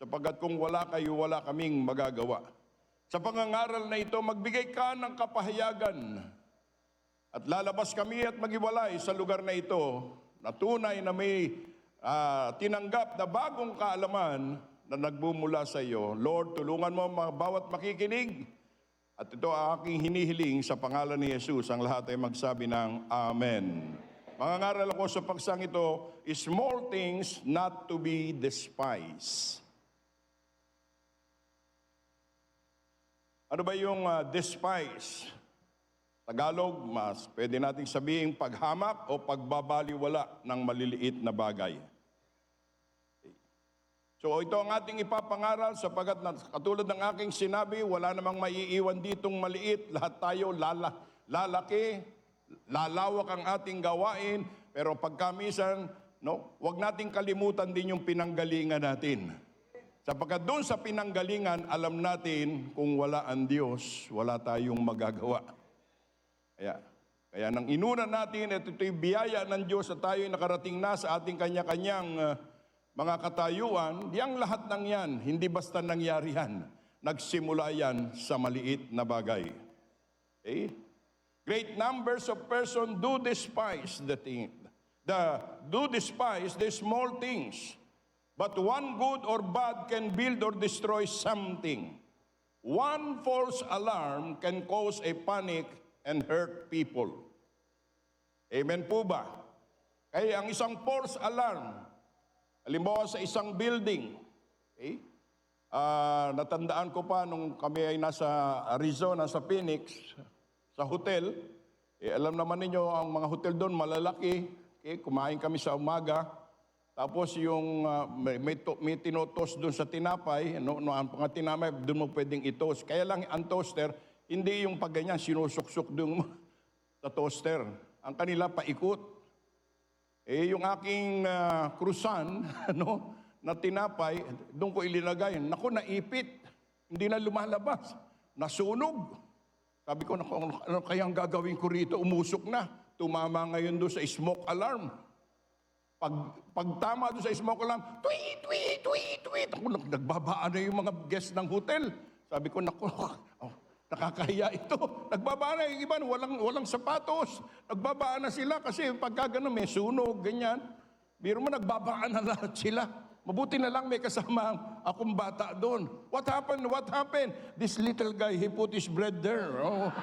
sapagkat kung wala kayo, wala kaming magagawa. Sa pangangaral na ito, magbigay ka ng kapahayagan at lalabas kami at maghiwalay sa lugar na ito na tunay na may tinanggap na bagong kaalaman na nagbumula sa iyo. Lord, tulungan mo bawat makikinig. At ito ang aking hinihiling sa pangalan ni Jesus. Ang lahat ay magsabi ng Amen. Mangangaral ako sa paksang ito, small things not to be despised. Ano ba yung despise? Tagalog, mas pwede nating sabihin paghamak o pagbabaliwala ng maliliit na bagay. So ito ang ating ipapangaral sapagkat katulad ng aking sinabi, wala namang maiiwan ditong maliit. Lahat tayo lalaki, lalawak ang ating gawain. Pero pagkamisan, wag nating kalimutan din yung pinanggalingan natin. Sapagkat doon sa pinanggalingan, alam natin kung wala ang Diyos, wala tayong magagawa. Kaya nang inuna natin, ito'y biyaya ng Diyos at tayo'y nakarating na sa ating kanya-kanyang mga katayuan, yang lahat ng yan, hindi basta nangyari yan. Nagsimula yan sa maliit na bagay. Okay? Great numbers of persons do despise the small things. But one good or bad can build or destroy something. One false alarm can cause a panic and hurt people. Amen po ba? Kaya ang isang false alarm, halimbawa sa isang building, natandaan ko pa nung kami ay nasa Arizona, sa Phoenix, sa hotel, alam naman ninyo, ang mga hotel doon malalaki, kumain kami sa umaga, tapos yung may tinotos doon sa tinapay, ang mga tinapay, doon mo pwedeng itos. Kaya lang ang toaster, hindi yung pag ganyan, sinusuksok doon sa toaster. Ang kanila paikot. Yung aking krusan, na tinapay, doon ko ilinagay. Naku, naipit. Hindi na lumalabas. Nasunog. Sabi ko, ano kayang gagawin ko rito? Umusok na. Tumama ngayon doon sa smoke alarm. Pag tama doon sa smoke alarm, tweet, tweet, tweet, tweet. Ako, nagbabaan na yung mga guests ng hotel. Sabi ko, naku, nakakahiya ito. Nagbabaan na yung iba, walang sapatos. Nagbabaan na sila kasi pagka gano'n may sunog, ganyan. Biro mo, nagbabaan na lahat sila. Mabuti na lang may kasama akong bata doon. What happened? What happened? This little guy, he put his bread there. Oh.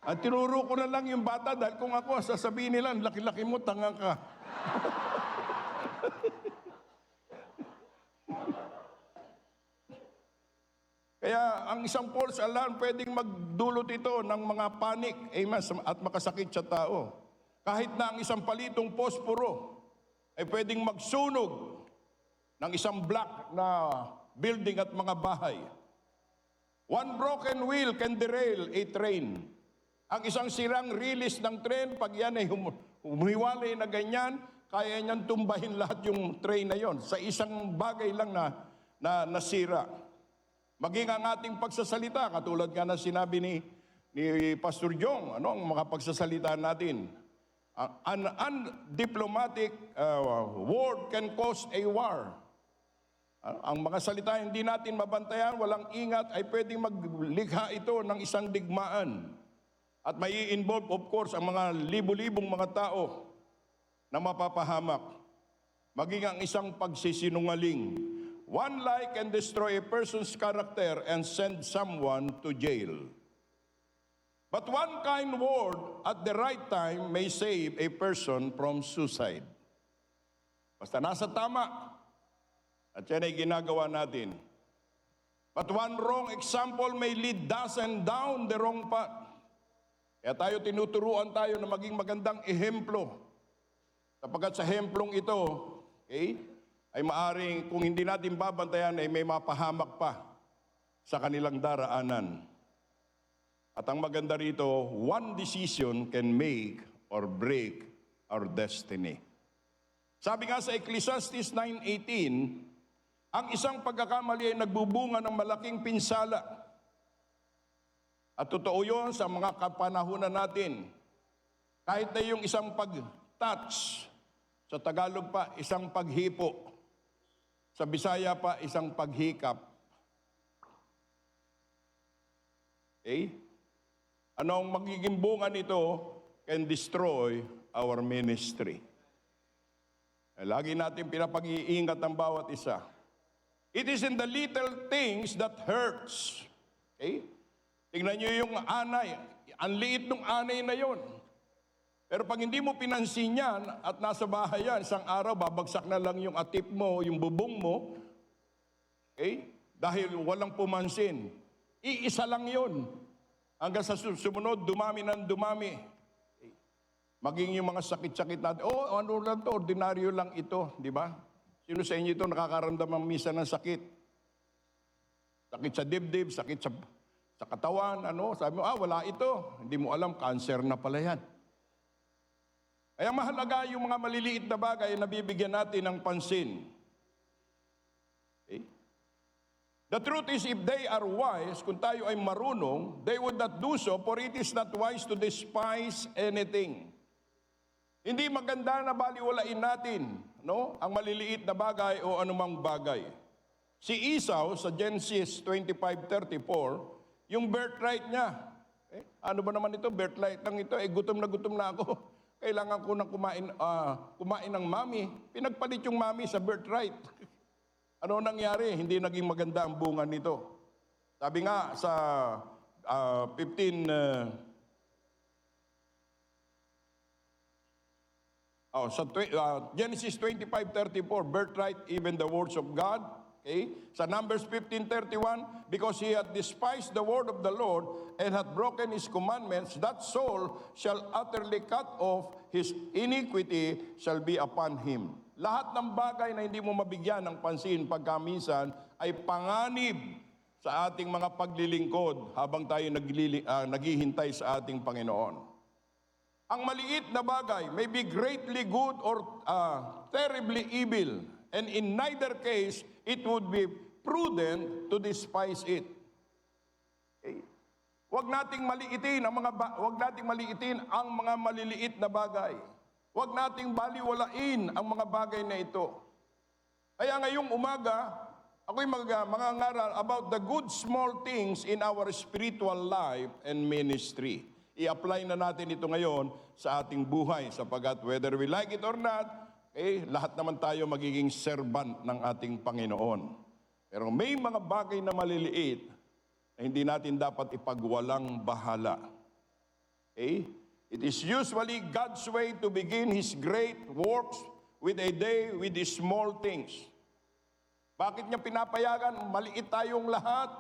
At tinuro ko na lang yung bata dahil kung ako, sasabihin nila, laki-laki mo, tanga ka. Kaya ang isang false alarm pwedeng magdulot ito ng mga panic, at makasakit sa tao. Kahit na ang isang palitong posporo ay pwedeng magsunog ng isang block na building at mga bahay. One broken wheel can derail a train. Ang isang sirang release ng train, pag yan ay humiwalay na ganyan, kaya niyan tumbahin lahat yung train na yon sa isang bagay lang na nasira. Maging ang ating pagsasalita, katulad nga na sinabi ni Pastor Jong, ang mga pagsasalita natin. An undiplomatic word can cause a war. Ang mga salita hindi natin mabantayan, walang ingat, ay pwedeng maglikha ito ng isang digmaan. At may involve, of course, ang mga libu-libong mga tao na mapapahamak. Maging ang isang pagsisinungaling. One lie can destroy a person's character and send someone to jail. But one kind word at the right time may save a person from suicide. Basta nasa tama. At yan ay ginagawa natin. But one wrong example may lead dozens down the wrong path. Kaya tayo tinuturuan tayo na maging magandang ehemplo. Sapagkat sa ehemplong ito, ay maaring kung hindi natin babantayan ay may mapahamak pa sa kanilang daraanan. At ang maganda rito, one decision can make or break our destiny. Sabi nga sa Ecclesiastes 9:18, ang isang pagkakamali ay nagbubunga ng malaking pinsala. At totoo yun sa mga kapanahunan natin. Kahit na yung isang pag-touch Sa Tagalog pa, isang paghipo. Sa Bisaya pa, isang paghikap. Okay? Anong magiging bunga nito can destroy our ministry. Lagi natin pinapag-iingat ang bawat isa. It is in the little things that hurts. Okay? Tingnan nyo yung anay. Ang liit ng anay na yon. Pero pag hindi mo pinansin yan at nasa bahay yan, isang araw babagsak na lang yung atip mo, yung bubong mo. Okay? Dahil walang pumansin. Iisa lang yon. Hanggang sa sumunod, dumami ng dumami. Okay? Maging yung mga sakit-sakit natin, ano lang to, ordinaryo lang ito, di ba? Sino sa inyo ito nakakaramdam minsan ng sakit? Sakit sa dibdib, sakit sa katawan, ano? Sabi mo, wala ito. Hindi mo alam, cancer na pala yan. Kaya mahalaga yung mga maliliit na bagay na bibigyan natin ng pansin. Okay? The truth is, if they are wise, kung tayo ay marunong, they would not do so, for it is not wise to despise anything. Hindi maganda na baliwalain natin, no, ang maliliit na bagay o anumang bagay. Si Esau sa Genesis 25:34, yung birthright niya, ano ba naman ito? Birthright lang ito. Gutom na ako. Kailangan ko nang kumain ng mami. Pinagpalit yung mami sa birthright. Ano nangyari? Hindi naging maganda ang bunga nito. Sabi nga sa Genesis 25:34, birthright, even the words of God. Okay? Sa Numbers 15:31, because he had despised the word of the Lord and hath broken his commandments, that soul shall utterly cut off, his iniquity shall be upon him. Lahat ng bagay na hindi mo mabigyan ng pansin pagkaminsan ay panganib sa ating mga paglilingkod habang tayo naghihintay sa ating Panginoon. Ang maliit na bagay may be greatly good or terribly evil, and in neither case it would be prudent to despise it. Okay? Huwag nating maliitin ang mga maliliit na bagay. Huwag nating baliwalain ang mga bagay na ito. Kaya ngayong umaga, ako'y mangangaral about the good small things in our spiritual life and ministry. I-apply na natin ito ngayon sa ating buhay sapagkat whether we like it or not, lahat naman tayo magiging servant ng ating Panginoon. Pero may mga bagay na maliliit na hindi natin dapat ipagwalang bahala. Okay? It is usually God's way to begin His great works with a day with these small things. Bakit niya pinapayagan? Maliit tayong lahat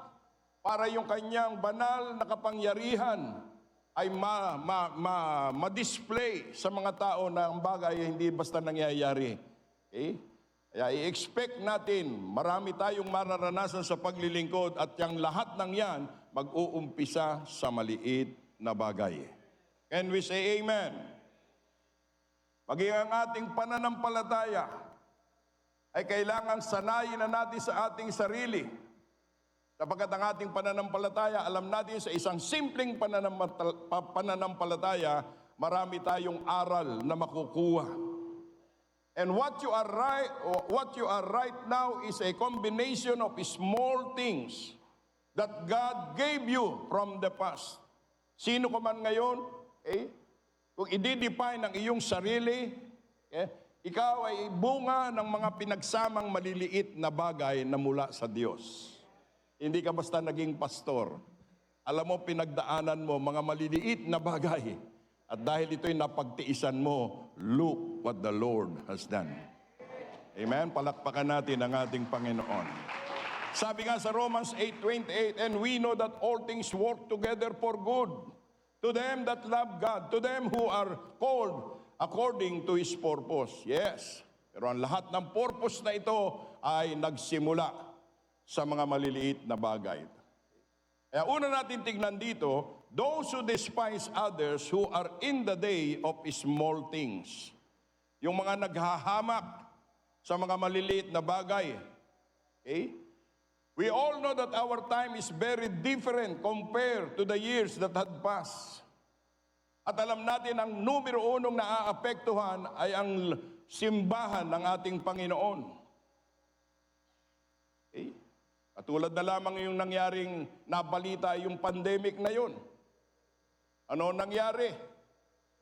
para yung kanyang banal na kapangyarihan ay ma-display sa mga tao na ang bagay hindi basta nangyayari. Okay? Kaya i-expect natin, marami tayong mararanasan sa paglilingkod at yung lahat ng yan mag-uumpisa sa maliit na bagay. Can we say amen? Maging ang ating pananampalataya ay kailangan sanayin na natin sa ating sarili. Sapagkat ang ating pananampalataya, alam natin sa isang simpleng pananampalataya, marami tayong aral na makukuha. And what you are right now is a combination of small things that God gave you from the past. Sino ka man ngayon, kung i-define ang iyong sarili, ikaw ay bunga ng mga pinagsamang maliliit na bagay na mula sa Diyos. Hindi ka basta naging pastor. Alam mo, pinagdaanan mo mga maliliit na bagay. At dahil ito'y napagtiisan mo, look what the Lord has done. Amen? Palakpakan natin ang ating Panginoon. Sabi nga sa Romans 8:28, and we know that all things work together for good to them that love God, to them who are called according to His purpose. Yes. Pero ang lahat ng purpose na ito ay nagsimula sa mga maliliit na bagay. Kaya una natin tignan dito, those who despise others who are in the day of small things. Yung mga naghahamak sa mga maliliit na bagay. Okay? We all know that our time is very different compared to the years that had passed. At alam natin ang numero unong naaapektuhan ay ang simbahan ng ating Panginoon. Okay? Katulad na lamang yung nangyaring nabalita yung pandemic na yun. Ano nangyari?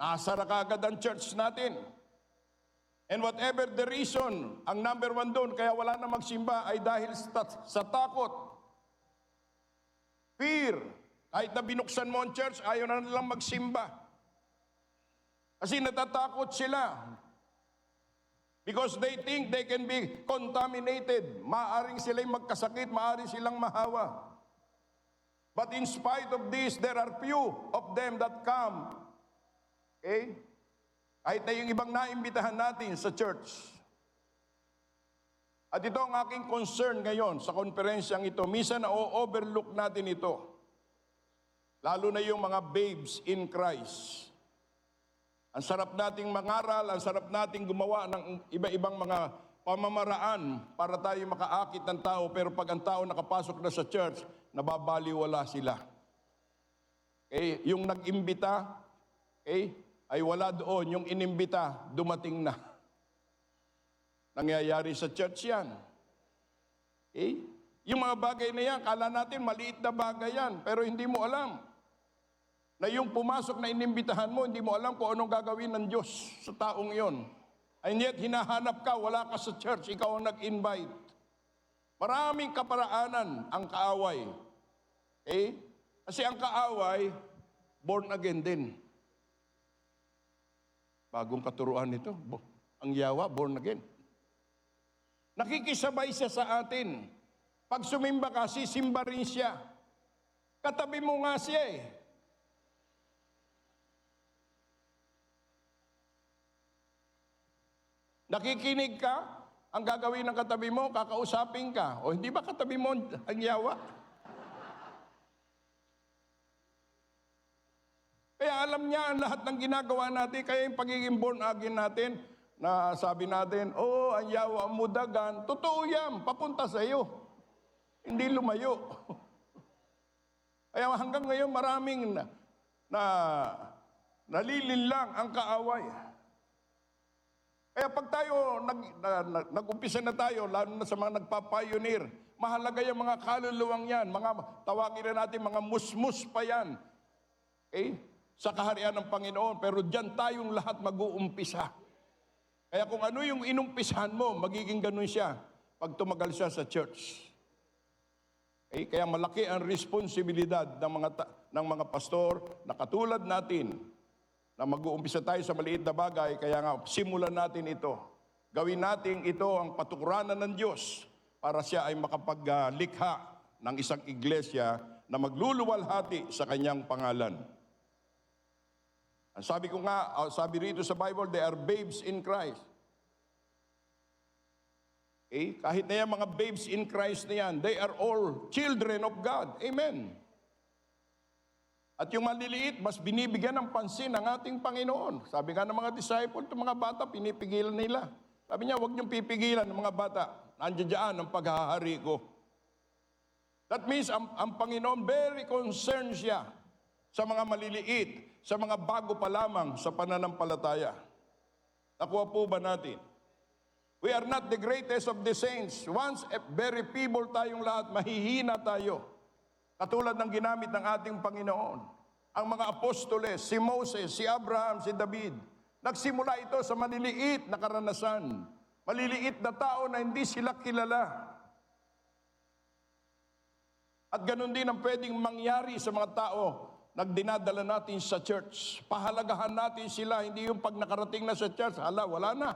Nasara kagad ang church natin. And whatever the reason, ang number one doon, kaya wala na magsimba ay dahil sa takot. Fear. Kahit na binuksan mo ang church, ayaw na nilang magsimba. Kasi natatakot sila. Because they think they can be contaminated. Maaring sila'y magkasakit, maaring silang mahawa. But in spite of this, there are few of them that come. Okay? Kahit na yung ibang naimbitahan natin sa church. At ito ang aking concern ngayon sa konferensyang ito. Minsan na-overlook natin ito. Lalo na yung mga babes in Christ. Ang sarap nating mangaral, ang sarap nating gumawa ng iba-ibang mga pamamaraan para tayo makaakit ng tao, pero pag ang tao nakapasok na sa church, nababaliwala sila. Okay? Yung nag-imbita, okay, ay wala doon. Yung inimbita, dumating na. Nangyayari sa church yan. Okay? Yung mga bagay na yan, kala natin maliit na bagay yan, pero hindi mo alam. Na yung pumasok na inimbitahan mo, hindi mo alam kung anong gagawin ng Diyos sa taong yon. And yet, hinahanap ka, wala ka sa church, ikaw ang nag-invite. Maraming kaparaanan ang kaaway. Okay? Kasi ang kaaway, born again din. Bagong katuruan nito. Ang yawa, born again. Nakikisabay siya sa atin. Pag sumimba ka, sisimba rin siya. Katabi mo nga siya eh. Nakikinig ka, ang gagawin ng katabi mo, kakausapin ka. O hindi ba katabi mo ang yawa? Kaya alam niya ang lahat ng ginagawa natin, kaya yung pagiging born again natin, na sabi natin, oh, ang yawa mo dagan, totoo yan, papunta sa iyo. Hindi lumayo. Kaya hanggang ngayon maraming nalilinlang ang kaaway. Kaya pag tayo, nag-umpisa na tayo, lalo na sa mga nagpa-pioneer, mahalaga yung mga kaluluwang yan, mga tawagin na natin, mga musmus pa yan. Okay? Sa kaharian ng Panginoon, pero dyan tayong lahat mag-uumpisa. Kaya kung ano yung inumpisahan mo, magiging ganun siya pag tumagal siya sa church. Okay? Kaya malaki ang responsibilidad ng mga pastor na katulad natin, na mag-uumpisa tayo sa maliit na bagay, kaya nga simulan natin ito. Gawin natin ito ang patukuranan ng Diyos para siya ay makapaglikha ng isang iglesia na magluluwalhati sa kanyang pangalan. Ang sabi ko nga, sabi rito sa Bible, they are babes in Christ. Okay? Kahit na yan, mga babes in Christ na yan, they are all children of God. Amen. At yung maliliit, mas binibigyan ng pansin ng ating Panginoon. Sabi nga ng mga disciple, itong mga bata, pinipigilan nila. Sabi niya, huwag niyong pipigilan ng mga bata. Nandiyan dyan ang paghahari ko. That means, ang Panginoon, very concerned siya sa mga maliliit, sa mga bago pa lamang sa pananampalataya. Nakuha po ba natin? We are not the greatest of the saints. Once, very feeble tayong lahat, mahihina tayo. Katulad ng ginamit ng ating Panginoon. Ang mga apostoles, si Moses, si Abraham, si David, nagsimula ito sa maliliit na karanasan. Maliliit na tao na hindi sila kilala. At ganun din ang pwedeng mangyari sa mga tao na dinadala natin sa church. Pahalagahan natin sila, hindi yung pag nakarating na sa church, hala, wala na.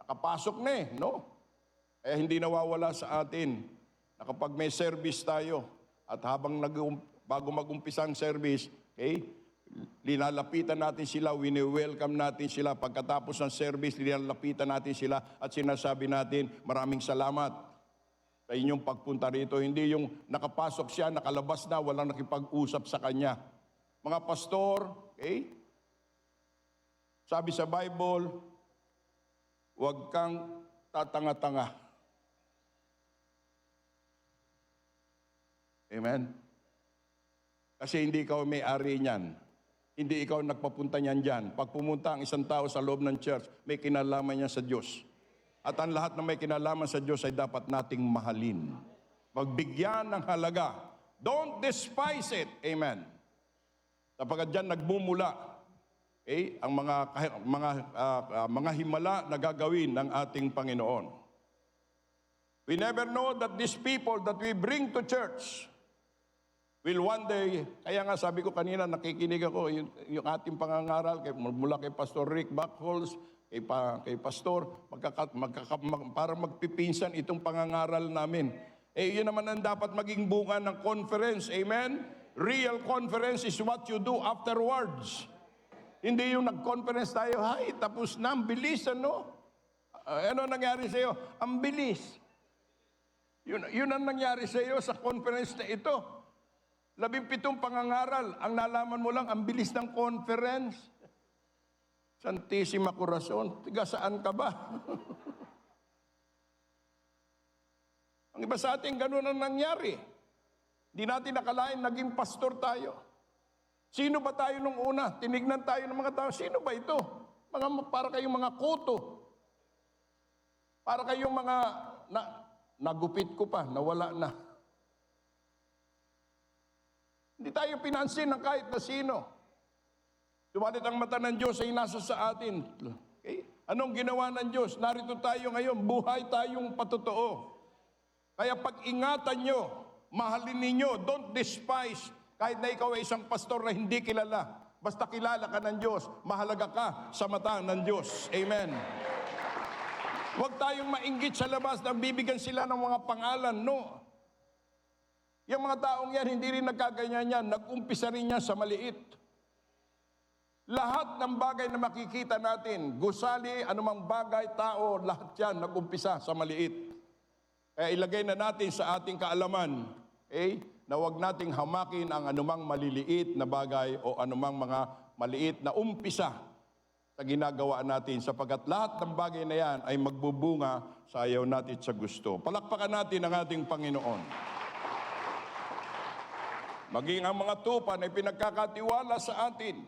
Nakapasok na eh, no? Kaya hindi nawawala sa atin na kapag may service tayo, at habang bago mag-umpisa ang service, okay, linalapitan natin sila, wini-welcome natin sila. Pagkatapos ng service, linalapitan natin sila at sinasabi natin, maraming salamat sa inyong pagpunta rito. Hindi yung nakapasok siya, nakalabas na, walang nakipag-usap sa kanya. Mga pastor, okay, sabi sa Bible, huwag kang tatanga-tanga. Amen? Kasi hindi ikaw may-ari niyan. Hindi ikaw nagpapunta niyan dyan. Pag pumunta ang isang tao sa loob ng church, may kinalaman niya sa Diyos. At ang lahat na may kinalaman sa Diyos ay dapat nating mahalin. Magbigyan ng halaga. Don't despise it. Amen. Sapagkat dyan nagmumula ang mga himala na gagawin ng ating Panginoon. We never know that these people that we bring to church will one day, kaya nga sabi ko kanina, nakikinig ako, yung ating pangangaral, mula kay Pastor Rick Backholz, kay Pastor, para magpipinsan itong pangangaral namin. Yun naman ang dapat maging bunga ng conference, amen? Real conference is what you do afterwards. Hindi yung nag-conference tayo, hay, tapos na, ang bilis, ano? Ano nangyari sa iyo? Ang bilis. Yun ang nangyari sa iyo sa conference na ito. 17 pangangaral, ang nalaman mo lang, ang bilis ng conference. Santissima Corazon, tiga saan ka ba? Ang iba sa atin, ganun ang nangyari. Hindi natin nakalain, naging pastor tayo. Sino ba tayo nung una? Tinignan tayo ng mga tao, sino ba ito? Para kayong mga kuto. Para kayong mga, nagupit ko pa, nawala na. Hindi tayo pinansin ng kahit na sino. Subalit ang mata ng Diyos ay nasa sa atin. Okay? Anong ginawa ng Diyos? Narito tayo ngayon, buhay tayong patotoo. Kaya pag-ingatan nyo, mahalin ninyo, don't despise, kahit na ikaw ay isang pastor na hindi kilala. Basta kilala ka ng Diyos, mahalaga ka sa mata ng Diyos. Amen. Huwag tayong mainggit sa labas na bibigyan sila ng mga pangalan. No. Yung mga taong yan, hindi rin nagkaganyan yan. Nag-umpisa rin yan sa maliit. Lahat ng bagay na makikita natin, gusali, anumang bagay, tao, lahat yan nag-umpisa sa maliit. Kaya ilagay na natin sa ating kaalaman, na huwag nating hamakin ang anumang maliliit na bagay o anumang mga maliit na umpisa sa ginagawa natin, sapagkat lahat ng bagay na yan ay magbubunga sa ayaw natin sa gusto. Palakpakan natin ang ating Panginoon. Maging ang mga tupan ay pinagkakatiwala sa atin.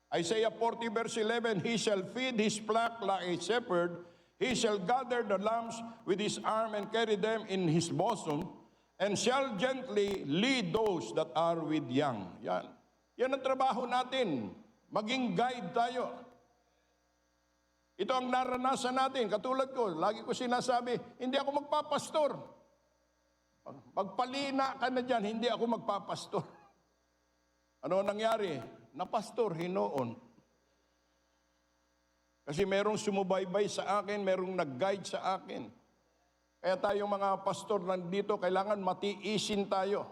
Isaiah 40 verse 11, He shall feed his flock like a shepherd, he shall gather the lambs with his arm and carry them in his bosom, and shall gently lead those that are with young. Yan. Yan ang trabaho natin. Maging guide tayo. Ito ang naranasan natin. Katulad ko, lagi ko sinasabi, hindi ako magpapastor. Magpalina ka na dyan, hindi ako magpapastor. Ano nangyari? Napastor, hinoon. Kasi merong sumubaybay sa akin, merong nag-guide sa akin. Kaya tayong mga pastor nandito, kailangan matiisin tayo.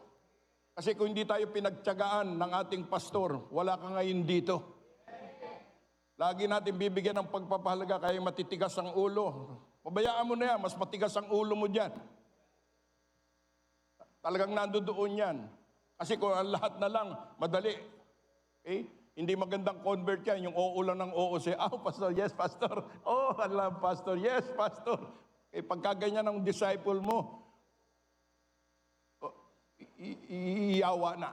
Kasi kung hindi tayo pinagtiyagaan ng ating pastor, wala ka ngayon dito. Lagi natin bibigyan ng pagpapahalaga, kaya matitigas ang ulo. Pabayaan mo na yan, mas matigas ang ulo mo dyan. Talagang nandoon yan. Kasi kung ang lahat na lang, madali. Hindi magandang convert yan. Yung oo lang ng oo siya. Pastor, yes, Pastor. I love Pastor, yes, Pastor. Pagkaganyan ng disciple mo, iyawa na.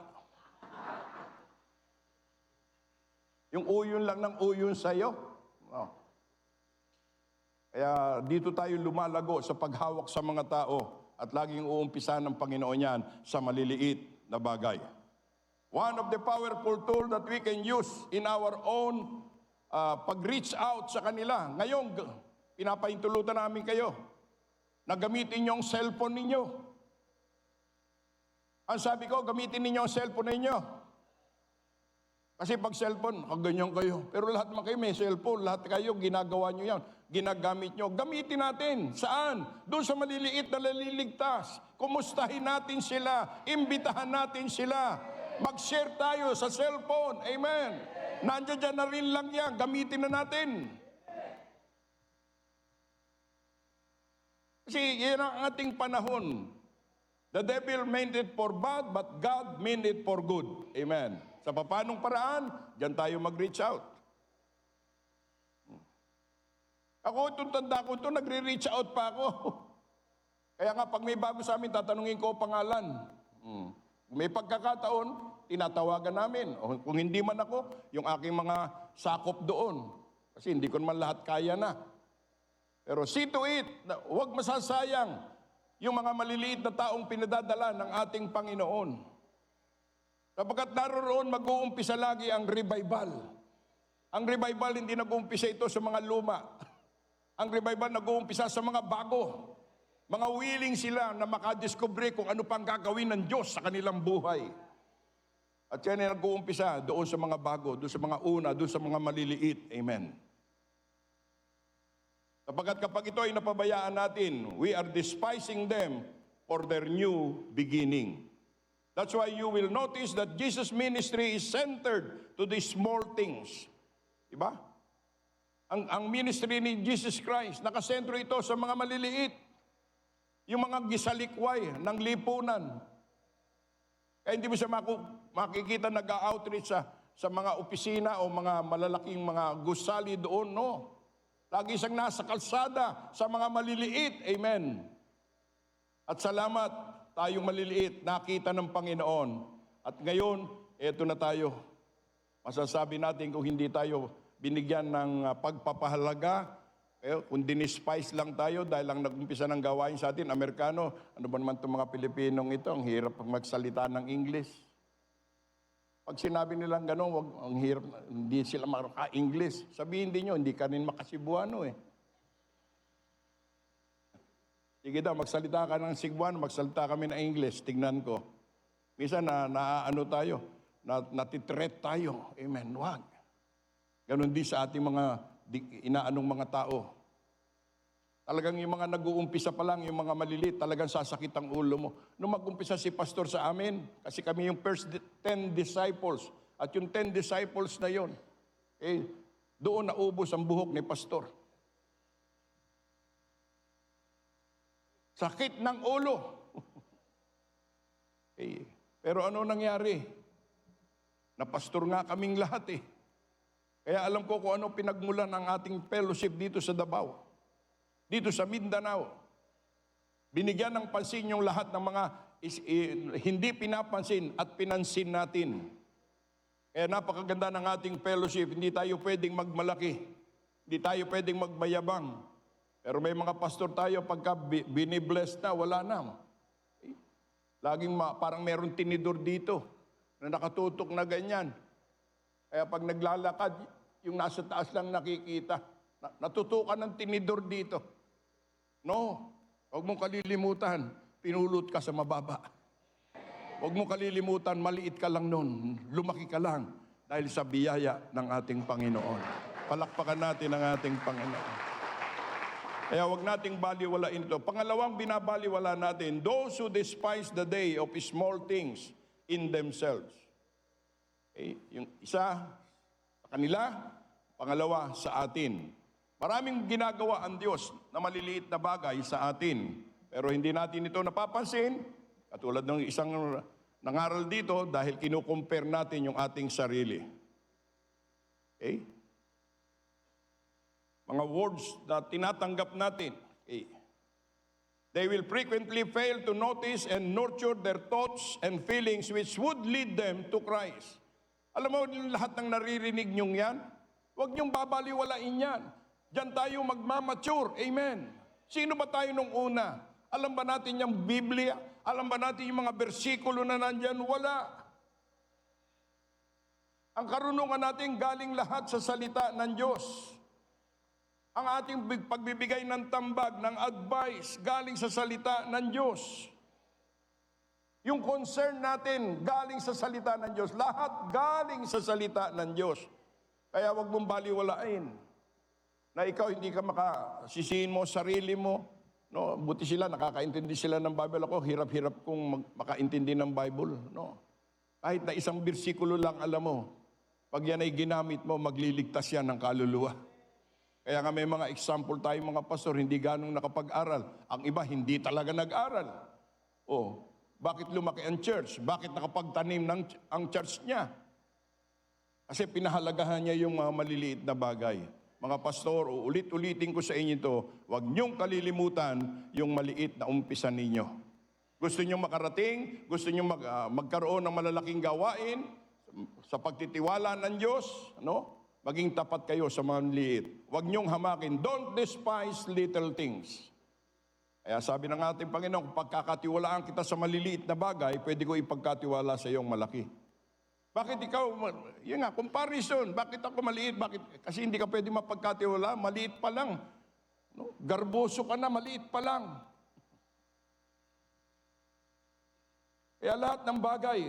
Yung uyon lang ng uyon sa'yo. Oh. Kaya dito tayo lumalago sa paghawak sa mga tao. At laging uumpisa ng Panginoon yan sa maliliit na bagay. One of the powerful tools that we can use in our own pag-reach out sa kanila. Ngayon, pinapahintulutan namin kayo na gamitin niyo ang cellphone ninyo. Ang sabi ko, gamitin ninyo ang cellphone ninyo. Kasi pag cellphone, ganyan kayo. Pero lahat naman kayo may cellphone, lahat kayo ginagawa nyo yan. Ginagamit nyo. Gamitin natin. Saan? Doon sa maliliit na naliligtas. Kumustahin natin sila. Imbitahan natin sila. Mag-share tayo sa cellphone. Amen. Nandiyan dyan na rin lang yan. Gamitin na natin. Kasi yan ang ating panahon. The devil meant it for bad, but God meant it for good. Amen. Sa papanong paraan, dyan tayo mag-reach out. Ako, itong tanda ko ito, nagre-reach out pa ako. Kaya nga, pag may bago sa amin, tatanungin ko pangalan. May pagkakataon, tinatawagan namin. O kung hindi man ako, yung aking mga sakop doon. Kasi hindi ko naman lahat kaya na. Pero see to it, na huwag masasayang yung mga maliliit na taong pinadadala ng ating Panginoon. Sapagkat naroon mag-uumpisa lagi ang revival. Ang revival hindi nag-uumpisa ito sa mga luma. Ang revival nag-uumpisa sa mga bago. Mga willing sila na makadiscover kung ano pang gagawin ng Diyos sa kanilang buhay. At yan ay nag-uumpisa doon sa mga bago, doon sa mga una, doon sa mga maliliit. Amen. Sapagkat kapag ito ay napabayaan natin, we are despising them for their new beginning. That's why you will notice that Jesus' ministry is centered to these small things. Diba? Ang ministry ni Jesus Christ, nakasentro ito sa mga maliliit. Yung mga gisalikway ng lipunan. Kaya hindi mo siya makikita nag-outreach sa mga opisina o mga malalaking mga gusali doon, no. Lagi siyang nasa kalsada sa mga maliliit. Amen. At salamat, tayong maliliit, nakita ng Panginoon. At ngayon, eto na tayo. Masasabi natin kung hindi tayo binigyan ng pagpapahalaga, kung dinispice lang tayo dahil lang nag-umpisa ng gawain sa atin, Amerikano, ano ba naman itong mga Pilipinong ito, ang hirap magsalita ng English. Pag sinabi nilang gano'n, ang hirap, hindi sila maka-English. Sabihin din nyo, hindi ka rin makasibuano eh. Sige daw, magsalita ka ng Cebuano, magsalita kami ng English, tignan ko. Minsan naano tayo, natitreat tayo. Amen, wag. Ganon din sa ating mga inaanong mga tao. Talagang yung mga nag-uumpisa pa lang, yung mga maliliit, talagang sasakit ang ulo mo. Nung mag-umpisa si pastor sa amin, kasi kami yung first 10 disciples, at yung 10 disciples na yon, doon naubos ang buhok ni pastor. Sakit ng ulo. Pero ano nangyari? Napastor nga kaming lahat eh. Kaya alam ko kung ano pinagmulan ng ating fellowship dito sa Davao. Dito sa Mindanao. Binigyan ng pansin yung lahat ng mga hindi pinapansin at pinansin natin. Kaya napakaganda ng ating fellowship. Hindi tayo pwedeng magmalaki. Hindi tayo pwedeng magmayabang. Pero may mga pastor tayo, pagka binibless na, wala na. Laging parang meron tinidor dito na nakatutok na ganyan. Kaya pag naglalakad, yung nasa taas lang nakikita. Natutukan ng tinidor dito. No, huwag mong kalilimutan, pinulot ka sa mababa. Huwag mong kalilimutan, maliit ka lang nun, lumaki ka lang dahil sa biyaya ng ating Panginoon. Palakpakan natin ang ating Panginoon. Kaya huwag nating baliwalain ito. Pangalawang binabaliwala natin, those who despise the day of small things in themselves. Yung isa sa kanila, pangalawa sa atin. Maraming ginagawa ang Diyos na maliliit na bagay sa atin. Pero hindi natin ito napapansin. Katulad ng isang nangaral dito dahil kinukumpare natin yung ating sarili. Okay? Mga words na tinatanggap natin. Okay. They will frequently fail to notice and nurture their thoughts and feelings which would lead them to Christ. Alam mo, lahat ng naririnig nyong yan, huwag nyong babaliwalain yan. Diyan tayo magmamature. Amen. Sino ba tayo nung una? Alam ba natin yung Biblia? Alam ba natin yung mga bersikulo na nandyan? Wala. Ang karunungan natin galing lahat sa salita ng Diyos. Ang ating pagbibigay ng tambag, ng advice, galing sa salita ng Diyos. Yung concern natin, galing sa salita ng Diyos. Lahat galing sa salita ng Diyos. Kaya wag mong baliwalain na ikaw hindi ka makasisihin mo sarili mo. No, buti sila, nakakaintindi sila ng Bible. Ako, hirap-hirap kong makaintindi ng Bible. No. Kahit na isang bersikulo lang alam mo, pag yan ay ginamit mo, magliligtas yan ng kaluluwa. Kaya nga may mga example tayo mga pastor, hindi ganong nakapag-aral. Ang iba, hindi talaga nag-aral. Oh, bakit lumaki ang church? Bakit nakapagtanim ang church niya? Kasi pinahalagahan niya yung mga maliliit na bagay. Mga pastor, ulit-ulitin ko sa inyo ito, huwag niyong kalilimutan yung maliit na umpisa ninyo. Gusto nyo makarating, gusto nyo magkaroon ng malalaking gawain sa pagtitiwala ng Diyos, ano? Maging tapat kayo sa mga liit. Huwag nyong hamakin. Don't despise little things. Kaya sabi ng ating Panginoon, kung pagkakatiwalaan kita sa maliliit na bagay, pwede ko ipagkatiwala sa iyong malaki. Bakit ikaw, yun nga, comparison, bakit ako maliit? Bakit? Kasi hindi ka pwede mapagkatiwala, maliit pa lang. No? Garboso ka na, maliit pa lang. Kaya lahat ng bagay,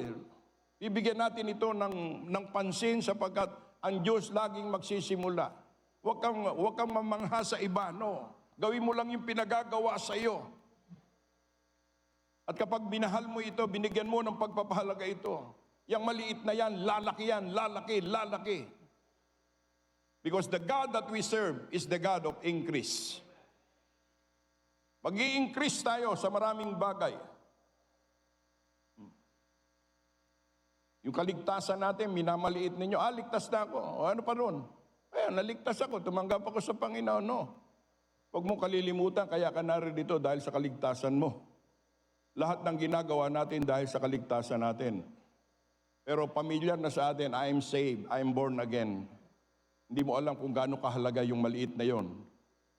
bibigyan natin ito ng pansin sapagkat ang Diyos laging magsisimula. Huwag kang mamangha sa iba, no. Gawin mo lang yung pinagagawa sa iyo. At kapag binahal mo ito, binigyan mo ng pagpapahalaga ito, yung maliit na yan, lalaki, lalaki. Because the God that we serve is the God of increase. Mag-i-increase tayo sa maraming bagay. Yung kaligtasan natin, minamaliit ninyo, ligtas na ako. O ano pa ron? Naligtas ako, tumanggap ako sa Panginoon. No. Huwag mong kalilimutan, kaya ka narito dahil sa kaligtasan mo. Lahat ng ginagawa natin dahil sa kaligtasan natin. Pero pamilyar na sa atin, I am saved, I am born again. Hindi mo alam kung gaano kahalaga yung maliit na yon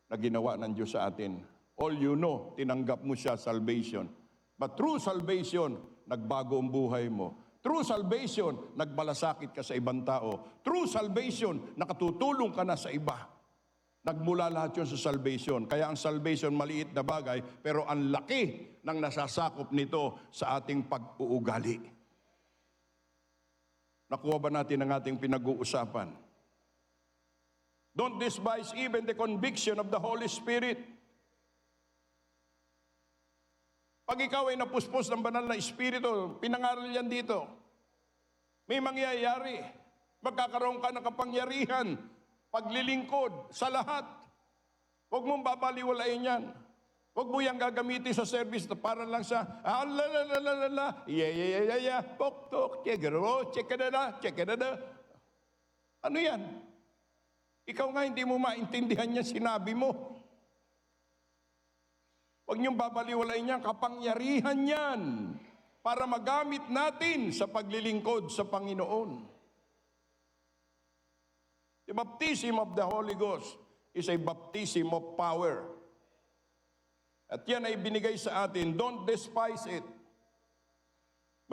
na ginawa ng Diyos sa atin. All you know, tinanggap mo siya, salvation. But through salvation, nagbago ang buhay mo. Through salvation, nagmalasakit ka sa ibang tao. Through salvation, nakatutulong ka na sa iba. Nagmula lahat yun sa salvation. Kaya ang salvation, maliit na bagay, pero ang laki ng nasasakop nito sa ating pag-uugali. Nakuha ba natin ang ating pinag-uusapan? Don't despise even the conviction of the Holy Spirit. Pag ikaw ay napuspos ng banal na Espiritu, pinangaral yan dito. May mangyayari. Magkakaroon ka ng kapangyarihan, paglilingkod sa lahat. Huwag mong babaliwalain yan. Huwag mo yan gagamitin sa service na para lang sa, pok, check na. Ano yan? Ikaw nga hindi mo maintindihan yan sinabi mo. Huwag niyong babaliwalain yan, kapangyarihan yan para magamit natin sa paglilingkod sa Panginoon. The baptism of the Holy Ghost is a baptism of power. At yan ay binigay sa atin, don't despise it.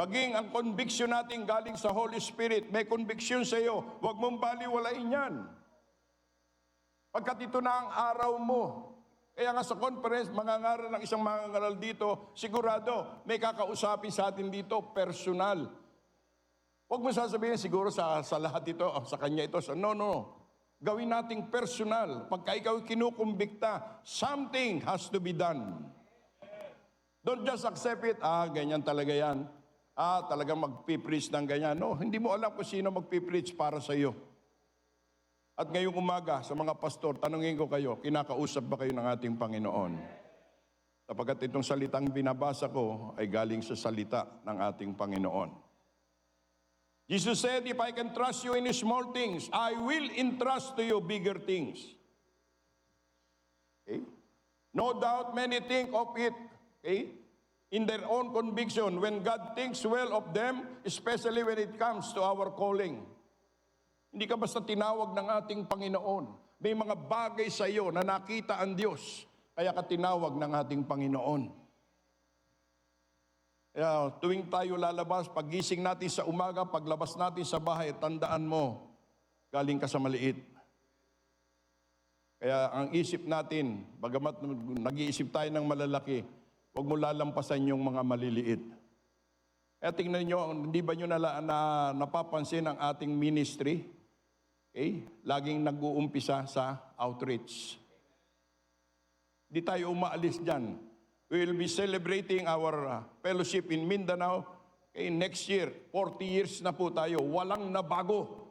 Maging ang conviction natin galing sa Holy Spirit, may conviction sa iyo, huwag mong baliwalain yan. Pagkat ito na ang araw mo, kaya nga sa conference, mangangaral ng isang mangangaral dito, sigurado may kakausapin sa atin dito, personal. Huwag mo sasabihin siguro sa lahat ito, sa kanya ito. No. Gawin nating personal. Pagka ikaw kinukumbikta, something has to be done. Don't just accept it, ganyan talaga yan. Talagang magpipreach ng ganyan. No, hindi mo alam kung sino magpipreach para sa iyo. At ngayong umaga, sa mga pastor, tanungin ko kayo, kinakausap ba kayo ng ating Panginoon? Sapagkat itong salitang binabasa ko ay galing sa salita ng ating Panginoon. Jesus said, if I can trust you in small things, I will entrust to you bigger things. Okay? No doubt many think of it, okay, in their own conviction when God thinks well of them, especially when it comes to our calling. Hindi ka basta tinawag ng ating Panginoon. May mga bagay sa iyo na nakita ang Diyos. Kaya ka tinawag ng ating Panginoon. Kaya tuwing tayo lalabas, paggising natin sa umaga, paglabas natin sa bahay, tandaan mo, galing ka sa maliit. Kaya ang isip natin, bagamat nag-iisip tayo ng malalaki, huwag mo lalampasan yung mga maliliit. Kaya tingnan nyo, hindi ba nyo napapansin ang ating ministry? Okay? Laging nag-uumpisa sa outreach. Di tayo umaalis dyan. We will be celebrating our fellowship in Mindanao. Okay, next year, 40 years na po tayo. Walang nabago.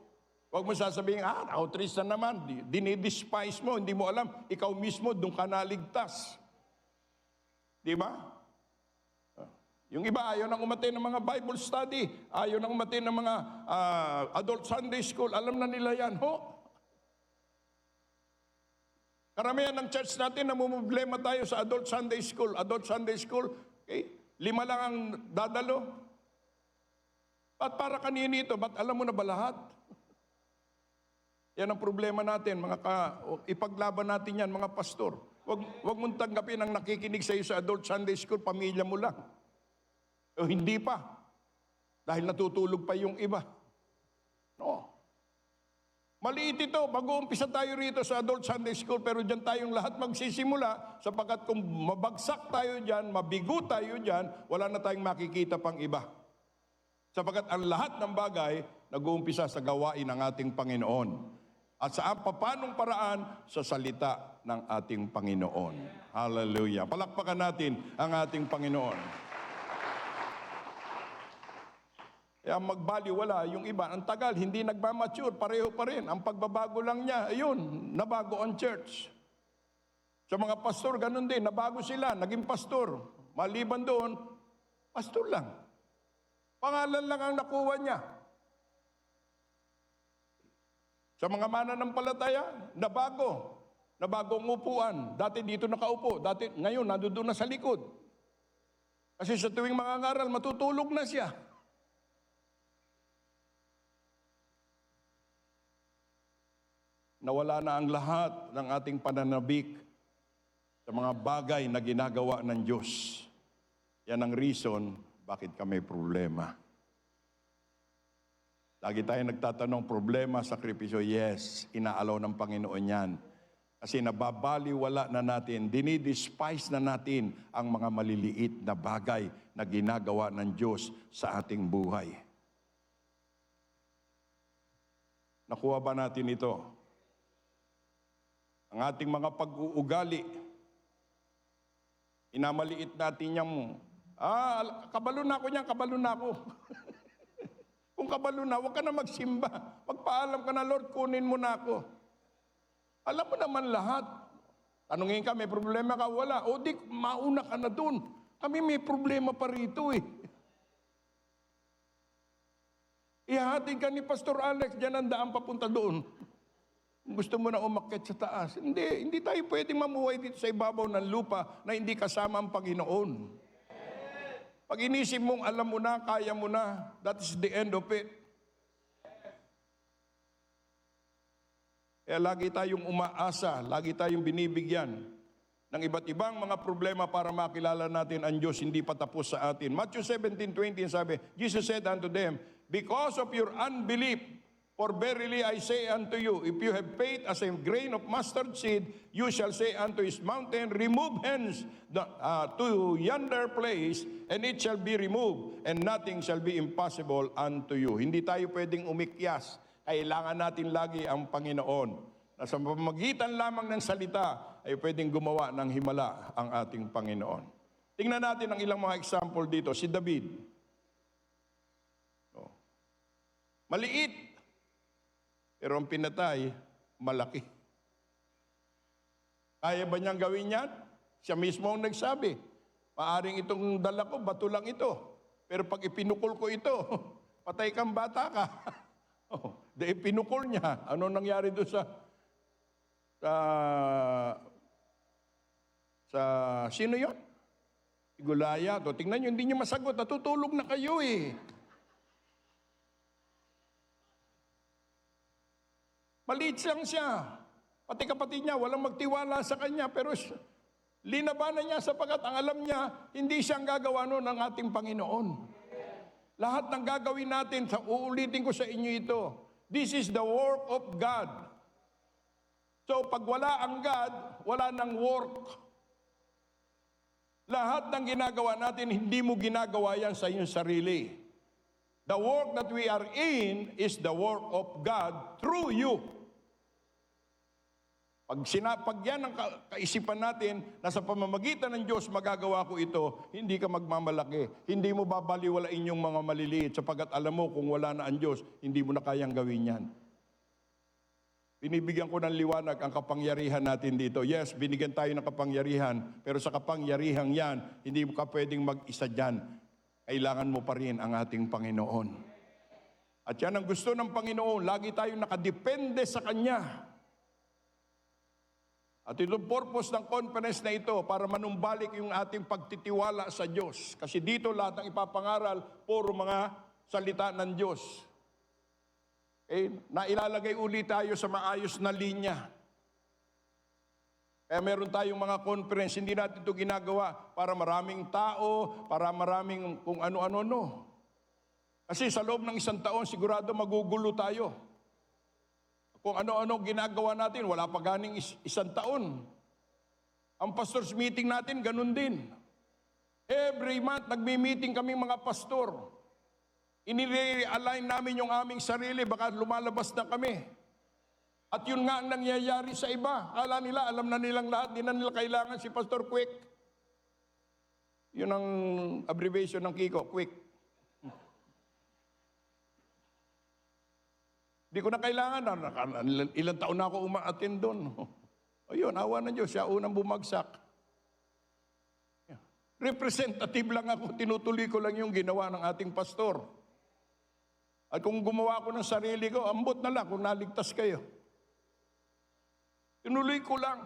Huwag mo sasabihin, outreach na naman. Dinidespise mo, hindi mo alam. Ikaw mismo, doon ka naligtas. Di ba? Yung iba, ayaw nang umatin ng mga Bible study. Ayaw nang umatin ng mga adult Sunday school. Alam na nila yan, Karamihan ng church natin, namumblema tayo sa adult Sunday school. Adult Sunday school, okay? 5 lang ang dadalo. At para kanino ito? Ba't alam mo na ba lahat? Yan ang problema natin, ipaglaban natin yan, mga pastor. Wag mong tanggapin ang nakikinig sa iyo sa adult Sunday School, pamilya mo lang. O hindi pa. Dahil natutulog pa yung iba. No. Maliit ito, mag-uumpisa tayo rito sa adult Sunday School, pero dyan tayong lahat magsisimula, sapagkat kung mabagsak tayo dyan, mabigo tayo dyan, wala na tayong makikita pang iba. Sapagkat ang lahat ng bagay, nag-uumpisa sa gawain ng ating Panginoon. At sa papanong paraan, sa salita ng ating Panginoon. Hallelujah. Palakpakan natin ang ating Panginoon. Kaya magbaliwala yung iba. Ang tagal, hindi nagmamature, pareho pa rin. Ang pagbabago lang niya, ayun, nabago ang church. Sa mga pastor, ganun din, nabago sila, naging pastor. Maliban doon, pastor lang. Pangalan lang ang nakuha niya. Sa mga mananampalataya, nabago. Nabago ang upuan. Dati dito nakaupo, ngayon nandoon na sa likod. Kasi sa tuwing mangangaral, matutulog na siya. Nawala na ang lahat ng ating pananabik sa mga bagay na ginagawa ng Diyos. Yan ang reason bakit kami problema. Lagi tayo nagtatanong, problema, sakripisyo, yes, inaalaw ng Panginoon yan. Kasi nababaliwala na natin, dinidespise na natin ang mga maliliit na bagay na ginagawa ng Diyos sa ating buhay. Nakuha ba natin ito? Ang ating mga pag-uugali, inamaliit natin yung, kabalo na ako niyan, kabalo na ako. Kung kabalo na, huwag ka na magsimba. Magpaalam ka na, Lord, kunin mo na ako. Alam mo naman lahat. Tanungin ka, may problema ka? Wala. O di, mauna ka na dun. Kami may problema pa rito eh. Ihahatid ka ni Pastor Alex, dyan ang daan papunta doon. Gusto mo na umakyat sa taas. Hindi tayo pwedeng mamuhay dito sa ibabaw ng lupa na hindi kasama ang Panginoon. Pag inisip mong alam mo na, kaya mo na, that is the end of it. Kaya lagi tayong umaasa, lagi tayong binibigyan ng iba't ibang mga problema para makilala natin ang Diyos, hindi pa tapos sa atin. Matthew 17:20 sabi, Jesus said unto them, because of your unbelief, for verily I say unto you, if you have faith as a grain of mustard seed, you shall say unto this mountain, remove hence to yonder place, and it shall be removed, and nothing shall be impossible unto you. Hindi tayo pwedeng umikyas. Kailangan natin lagi ang Panginoon. Na sa pamamagitan lamang ng salita, ay pwedeng gumawa ng himala ang ating Panginoon. Tingnan natin ang ilang mga example dito. Si David. Maliit. Pero ang pinatay, malaki. Kaya ba niyang gawin yan? Siya mismo ang nagsabi, maaring itong dala ko, bato lang ito. Pero pag ipinukol ko ito, patay kang bata ka. Dahil pinukol niya. Ano nangyari doon sa sino yon? Si Goliath. Tingnan niyo, hindi niyo masagot. Natutulog na kayo eh. Maliit lang siya. Pati kapatid niya, walang magtiwala sa kanya. Pero linabanan niya sapagkat ang alam niya, hindi siyang gagawa noon ng ating Panginoon. Lahat ng gagawin natin, uulitin ko sa inyo ito. This is the work of God. So pag wala ang God, wala nang work. Lahat ng ginagawa natin, hindi mo ginagawa yan sa iyong sarili. The work that we are in is the work of God through you. Pag yan ang kaisipan natin na sa pamamagitan ng Diyos magagawa ko ito, hindi ka magmamalaki. Hindi mo babaliwalain yung mga maliliit sapagkat alam mo kung wala na ang Diyos, hindi mo na kayang gawin yan. Binibigyan ko ng liwanag ang kapangyarihan natin dito. Yes, binigyan tayo ng kapangyarihan, pero sa kapangyarihan yan, hindi mo ka pwedeng mag-isa dyan. Kailangan mo pa rin ang ating Panginoon. At yan ang gusto ng Panginoon, lagi tayong nakadepende sa Kanya. At itong purpose ng conference na ito para manumbalik yung ating pagtitiwala sa Diyos. Kasi dito lahat ng ipapangaral, puro mga salita ng Diyos. Nailalagay ulit tayo sa maayos na linya. Kaya meron tayong mga conference, hindi natin ito ginagawa para maraming tao, para maraming kung ano-ano. Kasi sa loob ng isang taon, sigurado magugulo tayo. Kung ano-ano ginagawa natin, wala pa ganing isang taon. Ang pastors meeting natin, ganun din. Every month, nagmi-meeting kami mga pastor. Inire-align namin yung aming sarili, baka lumalabas na kami. At yun nga ang nangyayari sa iba. Kala nila, alam na nilang lahat, di na nila kailangan si Pastor Quick. Yun ang abbreviation ng Kiko, Quick. Di ko na kailangan, ilang taon na ako uma-attend doon. Ayun, awa ng Diyos, siya unang bumagsak. Representative lang ako, tinutuloy ko lang yung ginawa ng ating pastor. At kung gumawa ko ng sarili ko, ambot na lang kung naligtas kayo. Tinuloy ko lang.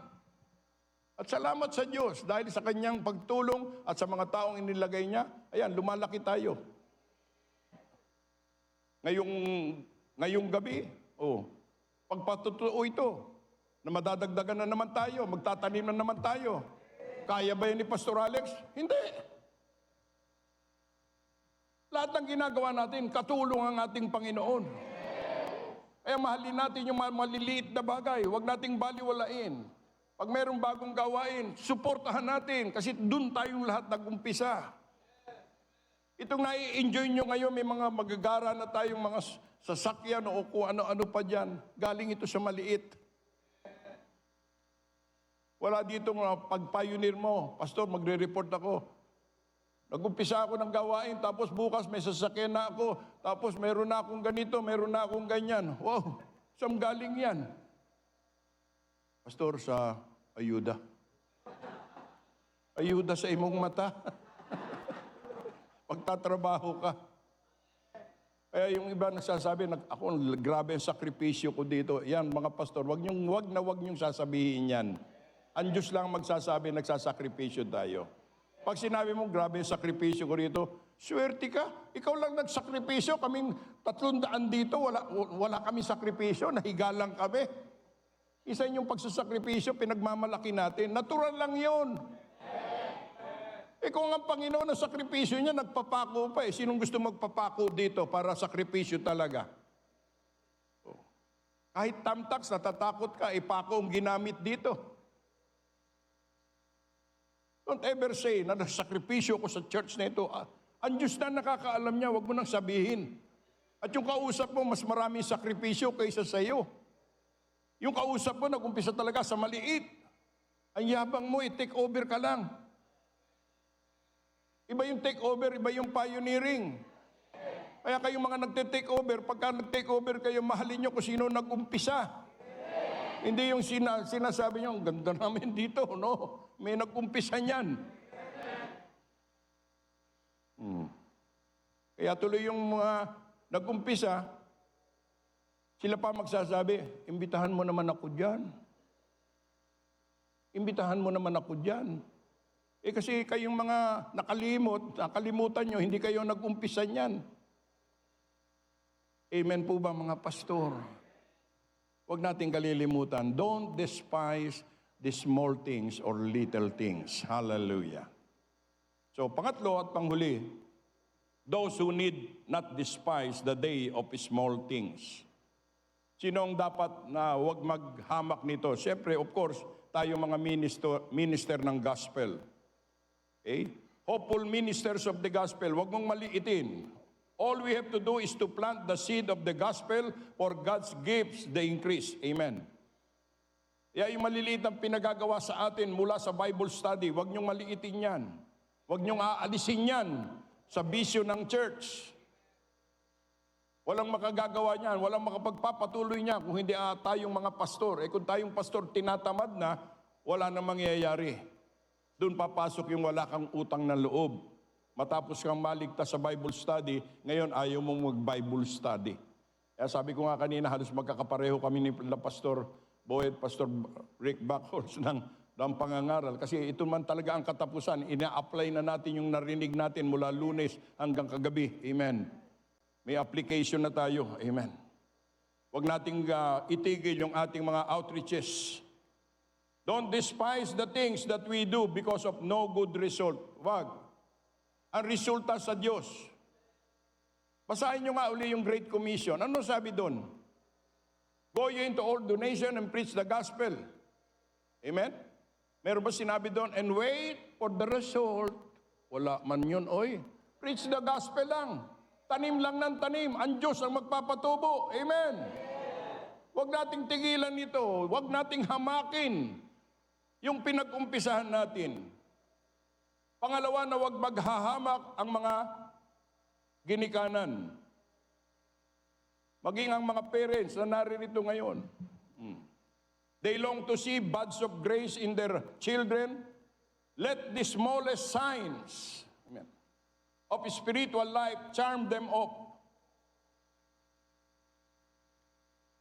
At salamat sa Diyos dahil sa kanyang pagtulong at sa mga taong inilagay niya, ayan, lumalaki tayo. Ngayong gabi, pagpatutuo ito, na madadagdagan na naman tayo, magtatanim na naman tayo. Kaya ba yan ni Pastor Alex? Hindi. Lahat ng ginagawa natin, katulong ang ating Panginoon. Kaya mahalin natin yung maliliit na bagay, huwag nating baliwalain. Pag mayroong bagong gawain, suportahan natin kasi doon tayong lahat nag-umpisa. Itong nai-enjoy nyo ngayon, may mga magagara na tayong mga sasakyan o kung ano-ano pa dyan. Galing ito sa maliit. Wala dito mga pag-pioneer mo. Pastor, magre-report ako. Nag-umpisa ako ng gawain, tapos bukas may sasakyan na ako, tapos meron na akong ganito, meron na akong ganyan. Wow, saan galing yan? Pastor, sa ayuda. Ayuda sa imong mata. Pagtatrabaho ka. Kaya yung iba nagsasabi, ako, grabe ang sakripisyo ko dito. Yan, mga pastor, wag niyong sasabihin yan. Ang Diyos lang magsasabi, nagsasakripisyo tayo. Pag sinabi mo, grabe ang sakripisyo ko rito, swerte ka. Ikaw lang nagsakripisyo, kaming 300 dito, wala kami sakripisyo, nahiga lang kami. Isa yung pagsasakripisyo, pinagmamalaki natin. Natural lang yun. Kung ang Panginoon ang sakripisyo niya, nagpapako pa eh. Sinong gusto magpapako dito para sakripisyo talaga? Kahit tamtax, natatakot ka, ipako ang ginamit dito. Don't ever say na sakripisyo ko sa church na ito. Ang Diyos na nakakaalam niya, wag mo nang sabihin. At yung kausap mo, mas maraming sakripisyo kaysa sa iyo. Yung kausap mo, nag-umpisa talaga sa maliit. Ang yabang mo, i-take over ka lang. Iba yung take over, iba yung pioneering. Kaya kayong mga nagte-take over, pagka nag-take over kayo, mahalin nyo kung sino nag-umpisa. Hindi yung sinasabi nyo, ang ganda namin dito, no? May nag-umpisa niyan. Kaya tuloy yung mga nag-umpisa, sila pa magsasabi, imbitahan mo naman ako dyan. Imbitahan mo naman ako dyan. Kasi kayong mga nakalimutan nyo, hindi kayo nag-umpisa niyan. Amen po ba mga pastor? Huwag natin kalilimutan. Don't despise the small things or little things. Hallelujah. So pangatlo at panghuli, those who need not despise the day of small things. Sino ang dapat na huwag maghamak nito? Siyempre, of course, tayo mga minister ng gospel. Okay? Hopeful ministers of the gospel, huwag mong maliitin. All we have to do is to plant the seed of the gospel for God's gives the increase. Amen. Kaya yung maliliit ang pinagagawa sa atin mula sa Bible study, huwag niyong maliitin yan. Huwag niyong aalisin yan sa bisyo ng church. Walang makagagawa niyan, walang makapagpapatuloy niya kung hindi tayong mga pastor. Kung tayong pastor tinatamad na, wala na mangyayari. Doon papasok yung wala kang utang na loob. Matapos kang maligtas sa Bible study, ngayon ayaw mong mag-Bible study. Kaya sabi ko nga kanina, halos magkakapareho kami ni Pastor Boyd, Pastor Rick Backholz ng pangangaral. Kasi ito man talaga ang katapusan. Ina-apply na natin yung narinig natin mula Lunes hanggang kagabi. Amen. May application na tayo. Amen. Huwag nating itigil yung ating mga outreaches. Don't despise the things that we do because of no good result. Wag. Ang resulta sa Diyos. Basahin nyo nga uli yung Great Commission. Ano sabi doon? Go ye into all the nation and preach the gospel. Amen? Meron ba sinabi doon? And wait for the result. Wala man yun, oy. Preach the gospel lang. Tanim lang ng tanim. Ang Diyos ang magpapatubo. Amen? Huwag nating tigilan ito. Huwag nating hamakin yung pinag-umpisahan natin. Pangalawa na huwag maghahamak ang mga ginikanan. Maging ang mga parents na naririto ngayon. They long to see buds of grace in their children. Let the smallest signs, amen, of spiritual life charm them up.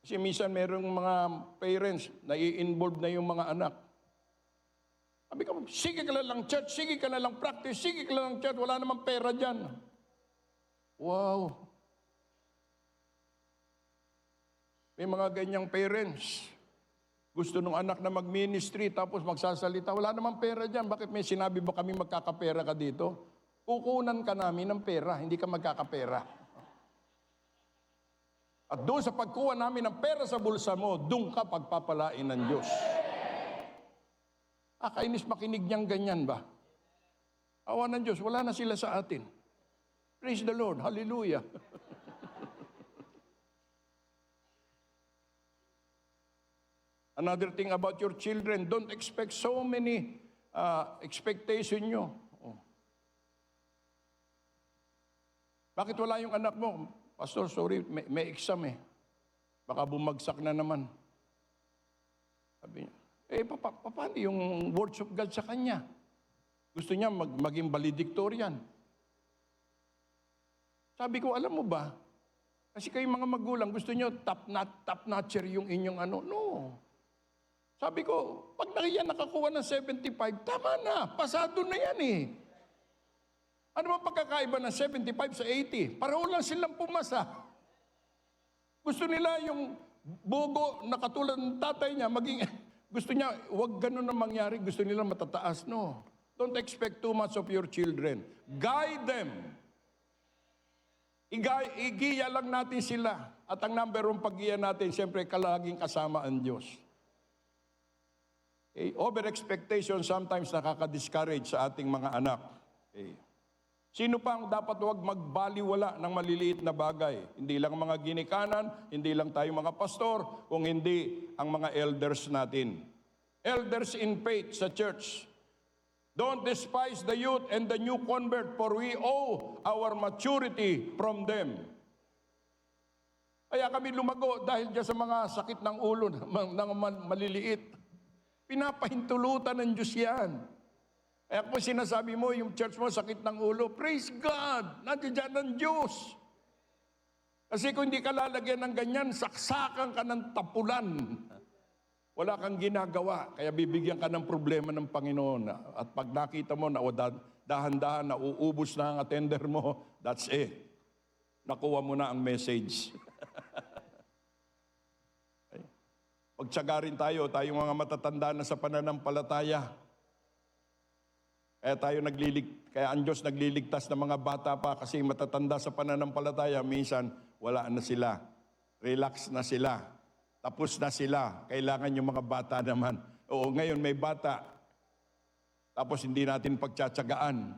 Kasi minsan merong mga parents na i-involve na yung mga anak. Sabi ko, sige ka na lang church, sige ka na lang practice, sige ka na lang church, wala namang pera dyan. Wow. May mga ganyang parents. Gusto nung anak na mag-ministry tapos magsasalita, wala namang pera dyan. Bakit may sinabi ba kami magkakapera ka dito? Kukunan ka namin ng pera, hindi ka magkakapera. At doon sa pagkuha namin ng pera sa bulsa mo, doon ka pagpapalain ng Diyos. Kainis makinig niyang ganyan ba? Awa ng Diyos, wala na sila sa atin. Praise the Lord, hallelujah. Another thing about your children, don't expect so many expectation nyo. Oh. Bakit wala yung anak mo? Pastor, sorry, may exam eh. Baka bumagsak na naman. Sabi niya, paano yung words of God sa kanya? Gusto niya maging valedictorian. Sabi ko, alam mo ba? Kasi kayong mga magulang, gusto niyo top-notcher yung inyong ano. No. Sabi ko, pag nakakuha ng 75, tama na. Pasado na yan eh. Ano ba pagkakaiba ng 75 sa 80? Pareho lang silang pumasa. Gusto nila yung bugo na katulad ng tatay niya, gusto niya, huwag ganun na mangyari. Gusto nila matataas. No. Don't expect too much of your children. Guide them. Igiya lang natin sila. At ang number one pag-giya natin, siyempre, kalaging kasama ang Diyos. Okay? Over-expectation sometimes nakaka-discourage sa ating mga anak. Okay? Sino pa ang dapat huwag magbaliwala ng maliliit na bagay? Hindi lang mga ginikanan, hindi lang tayo mga pastor, kung hindi ang mga elders natin. Elders in faith sa church. Don't despise the youth and the new convert, for we owe our maturity from them. Kaya kami lumago dahil dyan sa mga sakit ng ulo ng maliliit. Pinapahintulutan ng Diyos yan. Kaya kung sinasabi mo, yung church mo sakit ng ulo, praise God, nandiyan dyan ng Diyos. Kasi kung hindi ka lalagyan ng ganyan, saksakan ka ng tapulan. Wala kang ginagawa, kaya bibigyan ka ng problema ng Panginoon. At pag nakita mo na dahan-dahan na uubos na ang attender mo, that's it. Nakuha mo na ang message. Pagtsaga rin tayo, tayong mga matatanda na sa pananampalataya. Kaya ang Diyos nagliligtas ng mga bata pa kasi matatanda sa pananampalataya, minsan wala na sila. Relax na sila. Tapos na sila. Kailangan yung mga bata naman. Oo, ngayon may bata. Tapos hindi natin pagtsatsagaan.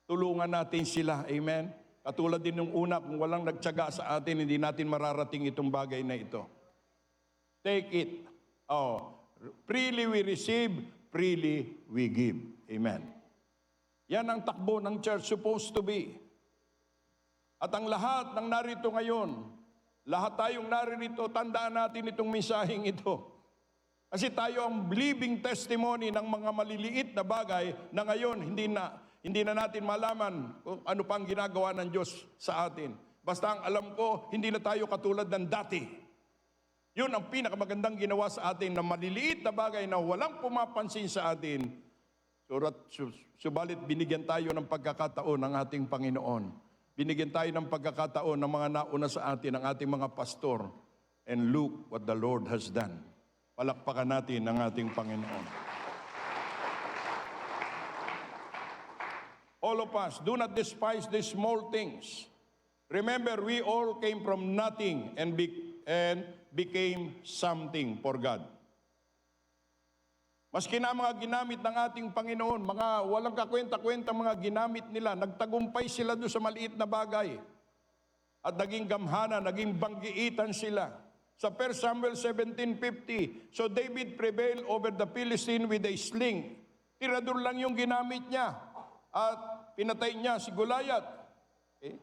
Tulungan natin sila. Amen? Katulad din nung una, kung walang nagtsaga sa atin, hindi natin mararating itong bagay na ito. Take it. Freely we receive, freely we give. Amen. Yan ang takbo ng church supposed to be. At ang lahat ng narito ngayon, lahat tayong narito, tandaan natin itong mensaheng ito. Kasi tayo ang living testimony ng mga maliliit na bagay na ngayon hindi na natin malaman kung ano pang ginagawa ng Diyos sa atin. Basta ang alam ko, hindi na tayo katulad ng dati. Yun ang pinakamagandang ginawa sa atin na maliliit na bagay na walang pumapansin sa atin. Subalit binigyan tayo ng pagkakataon ng ating Panginoon. Binigyan tayo ng pagkakataon ng mga nauna sa atin, ng ating mga pastor. And look what the Lord has done. Palakpakan natin ang ating Panginoon. All of us, do not despise these small things. Remember, we all came from nothing and became something for God. Maski na mga ginamit ng ating Panginoon, mga walang kakwenta-kwenta mga ginamit nila, nagtagumpay sila doon sa maliit na bagay. At naging gamhana, naging banggiitan sila. Sa 1 Samuel 17:50, so David prevailed over the Philistine with a sling. Tirador lang yung ginamit niya. At pinatay niya si Goliath. Okay?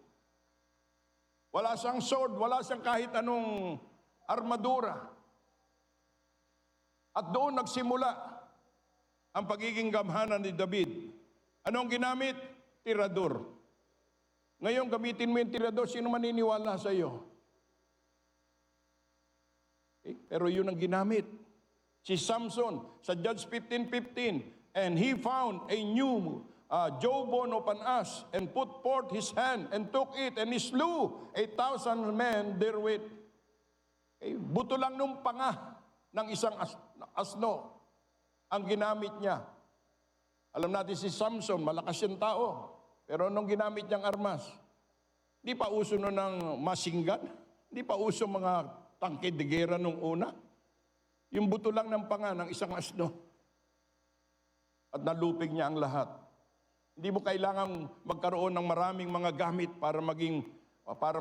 Wala siyang sword, wala siyang kahit anong armadura. At doon nagsimula ang pagiging gamhana ni David. Anong ginamit? Tirador. Ngayon, gamitin mo yung tirador, sino maniniwala sa iyo? Okay? Pero yun ang ginamit. Si Samson, sa Judges 15:15, and he found a new jawbone of an ass, and put forth his hand, and took it, and he slew 1,000 men therewith. Okay? Buto lang nung panga ng isang asno ang ginamit niya. Alam natin si Samson, malakas yung tao. Pero anong ginamit niyang armas? Hindi pa uso nun ng masinggan. Hindi pa uso mga tangke de gera nung una. Yung buto lang ng panga ng isang asno. At nalupig niya ang lahat. Hindi mo kailangang magkaroon ng maraming mga gamit para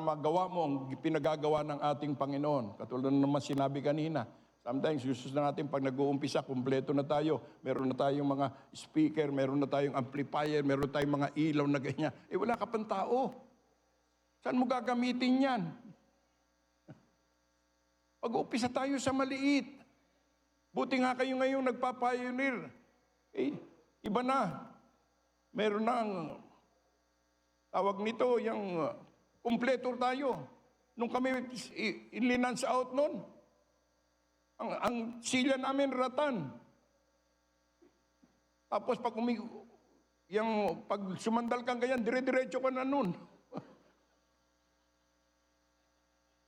magawa mo ang pinagagawa ng ating Panginoon. Katulad naman sinabi kanina, sometimes gusto na natin pag nag-uumpisa, kumpleto na tayo. Meron na tayong mga speaker, meron na tayong amplifier, meron na tayong mga ilaw na ganyan. Wala ka pang tao. Saan mo gagamitin yan? Pag-uumpisa tayo sa maliit. Buti nga kayo ngayon nagpa-pioneer. Iba na. Meron na ang tawag nito, yung kumpleto tayo. Nung kami inlinans out noon, ang silya namin ratan. Tapos pag sumandal kang ganyan, dire-diretso ka na nun.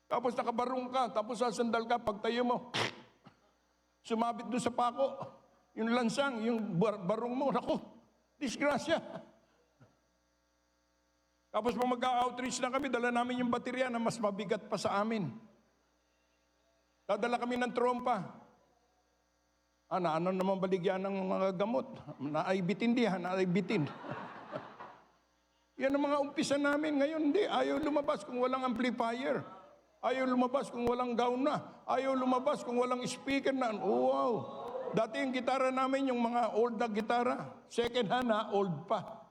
Tapos nakabarong ka, tapos sasandal ka, pag tayo mo, sumabit doon sa pako. Yung lansang, yung barong mo, naku, disgrasya. Tapos pag mag-outreach na kami, dala namin yung baterya na mas mabigat pa sa amin. Dadala kami ng trompa. Ano naman baligyan ng mga gamot? Naaibitin diyan, naaibitin. Yan ang mga umpisa namin. Ngayon, hindi. Ayaw lumabas kung walang amplifier. Ayaw lumabas kung walang gown na. Ayaw lumabas kung walang speaker na. Oh, wow. Dati yung gitara namin, yung mga old na gitara. Second hand na, old pa.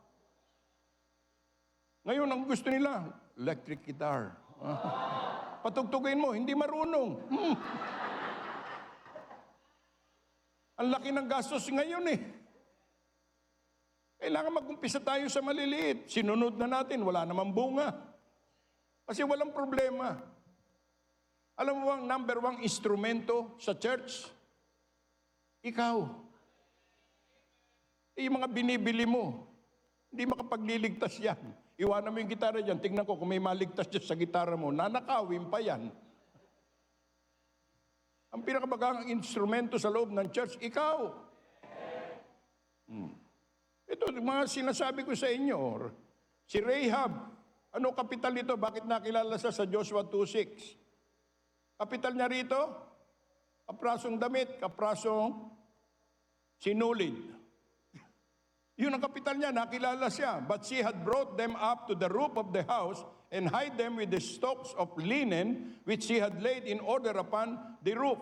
Ngayon, ang gusto nila, electric guitar. Patugtugin mo, hindi marunong. Ang laki ng gastos ngayon eh. Kailangan mag-umpisa tayo sa maliliit. Sinunod na natin, wala namang bunga. Kasi walang problema. Alam mo ang number 1 instrumento sa church? Ikaw. Yung mga binibili mo, hindi makapagliligtas yan. Iwanan mo yung gitara dyan, tingnan ko kung may maligtas dyan sa gitara mo, nanakawin pa yan. Ang pinakabagang instrumento sa loob ng church, ikaw. Ito, mga sinasabi ko sa inyo, si Rahab, ano kapital nito? Bakit nakilala siya sa Joshua 2:6? Kapital niya rito, kaprasong damit, kaprasong sinulid. Yun ang kapital niya, nakilala siya. But she had brought them up to the roof of the house and hide them with the stalks of linen which she had laid in order upon the roof.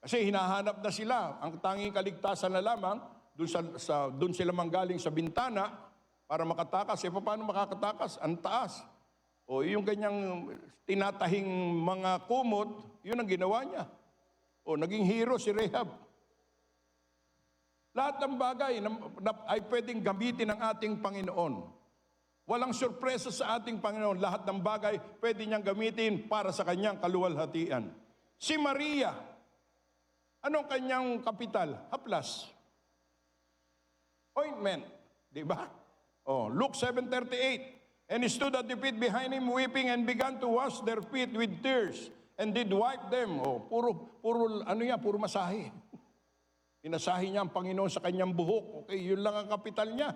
Kasi hinahanap na sila. Ang tanging kaligtasan na lamang, doon sila manggaling sa bintana para makatakas. Paano makakatakas? Ang taas. O yung ganyang tinatahing mga kumot, yun ang ginawa niya. O naging hero si Rahab. Lahat ng bagay ay pwedeng gamitin ng ating Panginoon. Walang sorpresa sa ating Panginoon. Lahat ng bagay pwede niyang gamitin para sa kanyang kaluwalhatian. Si Maria, anong kanyang kapital? Haplas. Ointment. Di ba? Luke 7:38. And he stood at the feet behind him weeping and began to wash their feet with tears and did wipe them. Puro masahe. Pinasahe niya ang Panginoon sa kanyang buhok. Okay, yun lang ang kapital niya.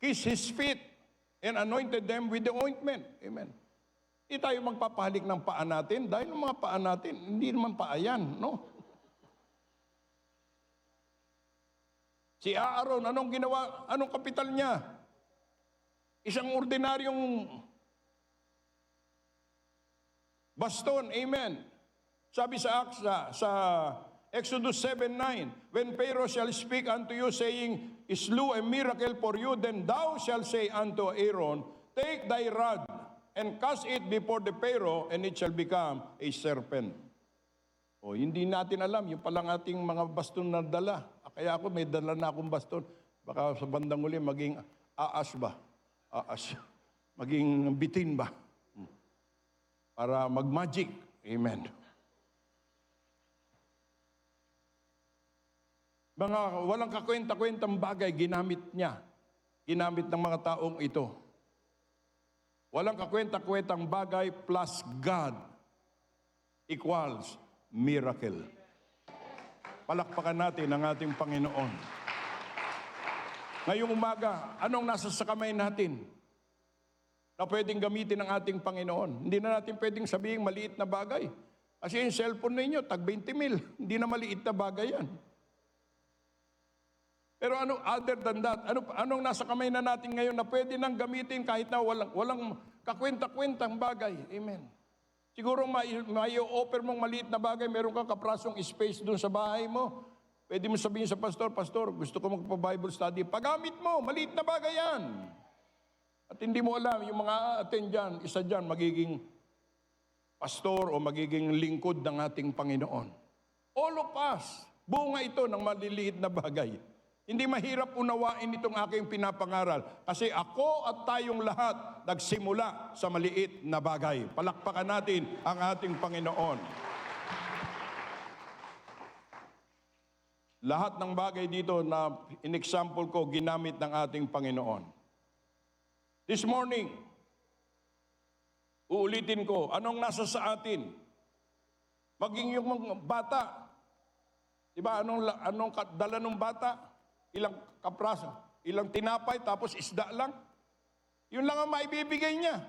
Kissed his feet and anointed them with the ointment. Amen. Hindi tayo magpapahalik ng paa natin dahil ang mga paa natin, hindi naman paa yan, no? Si Aaron, anong ginawa? Anong kapital niya? Isang ordinaryong baston. Amen. Sabi sa Exodus 7:9, when Pharaoh shall speak unto you, saying, slew a miracle for you, then thou shalt say unto Aaron, take thy rod and cast it before the Pharaoh, and it shall become a serpent. Hindi natin alam, yung palang ating mga baston na dala. Kaya ako may dala na akong baston. Baka sa bandang uli maging aas ba? Aas. Maging bitin ba? Para mag-magic. Amen. Mga walang kakwenta-kwentang bagay ginamit niya. Ginamit ng mga taong ito. Walang kakwenta-kwentang bagay plus God equals miracle. Palakpakan natin ang ating Panginoon. Ngayong umaga, anong nasa sa kamay natin na pwedeng gamitin ng ating Panginoon? Hindi na natin pwedeng sabihin maliit na bagay. Kasi yung cellphone ninyo, tag 20 mil. Hindi na maliit na bagay yan. Pero other than that, anong nasa kamay na natin ngayon na pwede nang gamitin kahit na walang kakwenta-kwentang bagay? Amen. Siguro may-offer mong maliit na bagay, meron kang kaprasong space doon sa bahay mo. Pwede mo sabihin sa pastor, Pastor, gusto ko magpa-Bible study. Paggamit mo, maliit na bagay yan. At hindi mo alam, yung mga attend dyan, isa dyan, magiging pastor o magiging lingkod ng ating Panginoon. All of us, bunga ito ng maliliit na bagay. Hindi mahirap unawain itong aking pinapangaral kasi ako at tayong lahat nagsimula sa maliit na bagay. Palakpakan natin ang ating Panginoon. Lahat ng bagay dito na in-example ko, ginamit ng ating Panginoon. This morning, uulitin ko, anong nasa sa atin? Maging yung mga bata. Diba, anong dala ng bata? Ilang kaprasa, ilang tinapay, tapos isda lang. Yun lang ang maibibigay niya.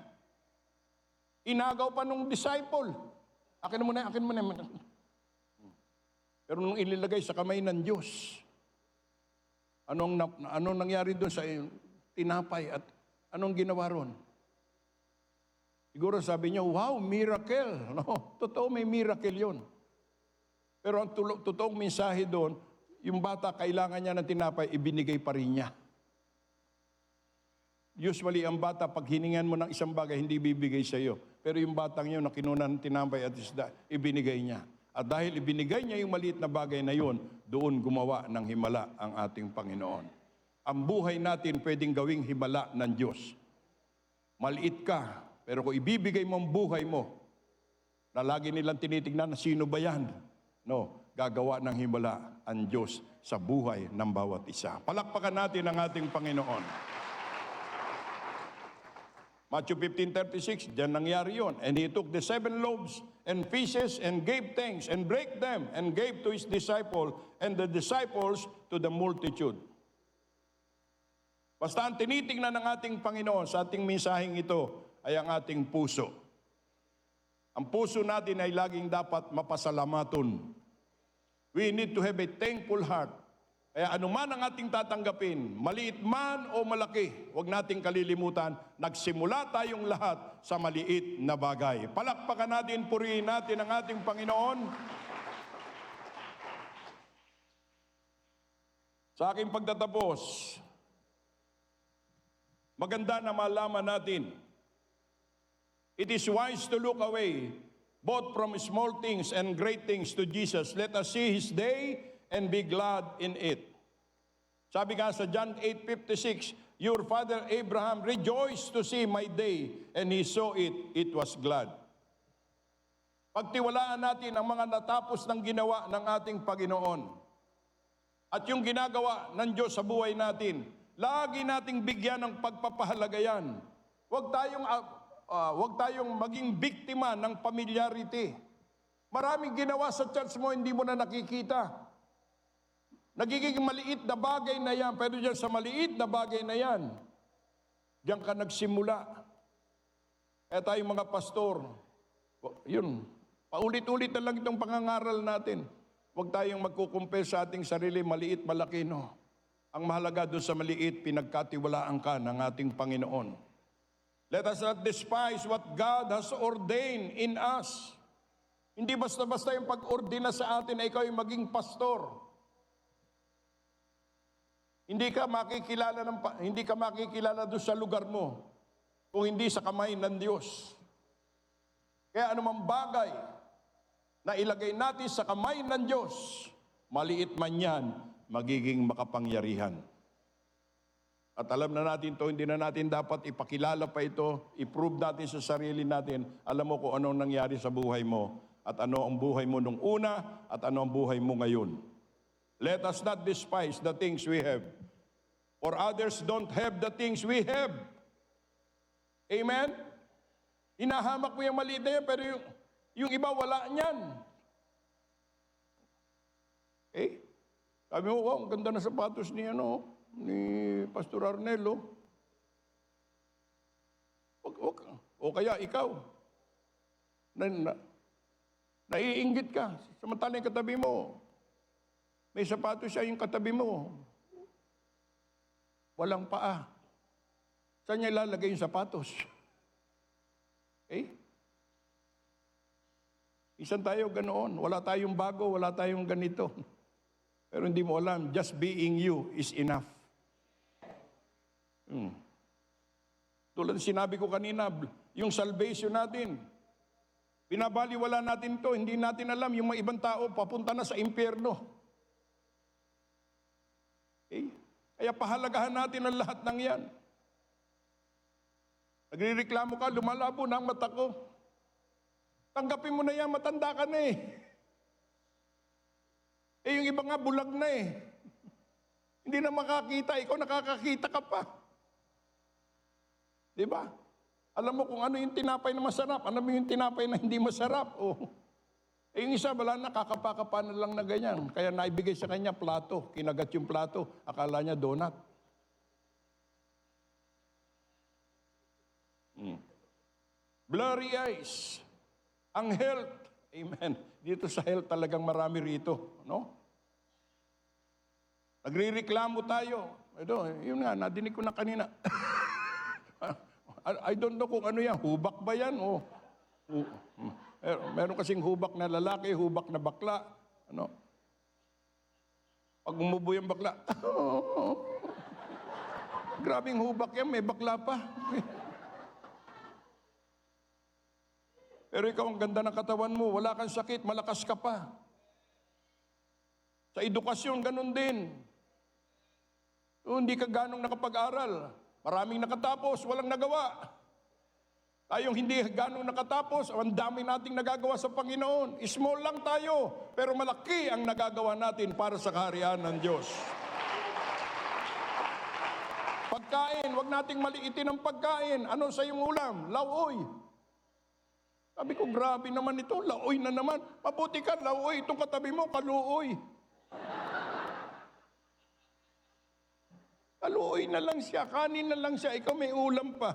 Inagaw pa nung disciple. Akin mo na. Pero nung ililagay sa kamay ng Diyos, anong nangyari doon sa tinapay at anong ginawa ron? Siguro sabi niyo, wow, miracle. No, totoo may miracle yun. Pero ang totoong mensahe doon, yung bata, kailangan niya ng tinapay, ibinigay pa rin niya. Usually, ang bata, pag hiningan mo ng isang bagay, hindi bibigay sa iyo. Pero yung batang yun, na kinunan ng tinapay at isda, ibinigay niya. At dahil ibinigay niya yung maliit na bagay na yun, doon gumawa ng himala ang ating Panginoon. Ang buhay natin pwedeng gawing himala ng Diyos. Maliit ka, pero kung ibibigay mo ang buhay mo, na lagi nilang tinitingnan na sino ba yan? No, gagawa ng himala ang Diyos sa buhay ng bawat isa. Palakpakan natin ang ating Panginoon. Matthew 15:36, diyan nangyari yun. And he took the 7 loaves and fishes and gave thanks and break them and gave to his disciple and the disciples to the multitude. Basta ang tinitingnan ng ating Panginoon sa ating mensaheng ito ay ang ating puso. Ang puso natin ay laging dapat mapasalamaton. We need to have a thankful heart. Kaya anuman ang ating tatanggapin, maliit man o malaki, huwag nating kalilimutan, nagsimula tayong lahat sa maliit na bagay. Palakpakan natin, purihin natin ang ating Panginoon. Sa aking pagtatapos, maganda na malaman natin, it is wise to look away both from small things and great things to Jesus. Let us see His day and be glad in it. Sabi nga sa John 8:56, your father Abraham rejoiced to see my day, and he saw it, it was glad. Pagtiwalaan natin ang mga natapos ng ginawa ng ating Panginoon. At yung ginagawa ng Diyos sa buhay natin, lagi nating bigyan ng pagpapahalaga yan. Huwag tayong maging biktima ng familiarity. Maraming ginawa sa church mo, hindi mo na nakikita. Nagiging maliit na bagay na yan, pero dyan sa maliit na bagay na yan, diyan ka nagsimula. Kaya tayong mga pastor, yun, paulit-ulit na lang itong pangangaral natin. Huwag tayong magkukumpel sa ating sarili, maliit, malaki, no. Ang mahalaga doon sa maliit, pinagkatiwalaan ka ng ating Panginoon. Let us not despise what God has ordained in us. Hindi basta-basta yung pag-ordina sa atin na ikaw yung maging pastor. Hindi ka makikilala doon sa lugar mo kung hindi sa kamay ng Diyos. Kaya anumang bagay na ilagay natin sa kamay ng Diyos, maliit man yan, magiging makapangyarihan. At alam na natin to, hindi na natin dapat ipakilala pa ito, i-prove natin sa sarili natin, alam mo kung anong nangyari sa buhay mo, at ano ang buhay mo nung una, at ano ang buhay mo ngayon. Let us not despise the things we have, for others don't have the things we have. Amen? Hinahamak mo yung maliit na yan, pero yung iba wala niyan. Sabi mo, wow, ang ganda na sapatos ni Pastor Arnelo. O kaya ikaw, naiinggit ka, samantalang yung katabi mo, may sapatos siya yung katabi mo. Walang paa. Saan niya ilalagay yung sapatos? Isan tayo ganoon. Wala tayong bago, wala tayong ganito. Pero hindi mo alam, just being you is enough. Tulad sinabi ko kanina, yung salvation natin, binabaliwala natin to, hindi natin alam, yung mga ibang tao papunta na sa impyerno. Kaya pahalagahan natin ang lahat ng yan. Nagrereklamo ka, lumalabo na ang mata ko. Tanggapin mo na yan, matanda ka na yung iba nga bulag na Hindi na makakita, ikaw nakakakita ka pa. Di ba? Alam mo kung ano yung tinapay na masarap, alam mo yung tinapay na hindi masarap. Yung isa, wala na, kakapa-kapa na lang na ganyan. Kaya naibigay sa kanya plato, kinagat yung plato, akala niya donut. Blurry eyes. Ang health. Amen. Dito sa health talagang marami rito. No? Nagre-reklamo tayo. Yun nga, nadinig ko na kanina. I don't know kung ano yan. Hubak ba yan? Meron kasing hubak na lalaki, hubak na bakla. Pag umubo yung bakla, grabing hubak yan, may bakla pa. Pero ikaw, ang ganda ng katawan mo, wala kang sakit, malakas ka pa. Sa edukasyon, ganun din. Hindi ka ganong nakapag-aral. Maraming nakatapos, walang nagawa. Tayong hindi ganong nakatapos, ang dami nating nagagawa sa Panginoon. Small lang tayo, pero malaki ang nagagawa natin para sa kaharian ng Diyos. Pagkain, wag nating maliitin ang pagkain. Ano sa iyong ulam? Lauoy. Sabi ko, grabe naman ito, lauoy na naman. Mabuti ka, lauoy. Itong katabi mo, kaluoy. Kaluoy na lang siya, kanin na lang siya, ikaw may ulam pa.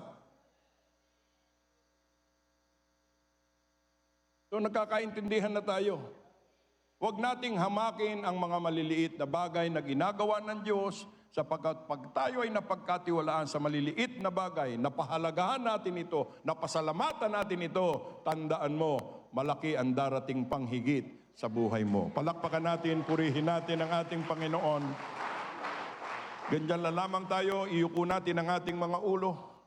So nagkakaintindihan na tayo. Huwag nating hamakin ang mga maliliit na bagay na ginagawa ng Diyos sapagkat pag tayo ay napagkatiwalaan sa maliliit na bagay, napahalagahan natin ito, napasalamatan natin ito, tandaan mo, malaki ang darating panghigit sa buhay mo. Palakpakan natin, purihin natin ang ating Panginoon. Ganyan na lamang tayo, iyuko natin ang ating mga ulo.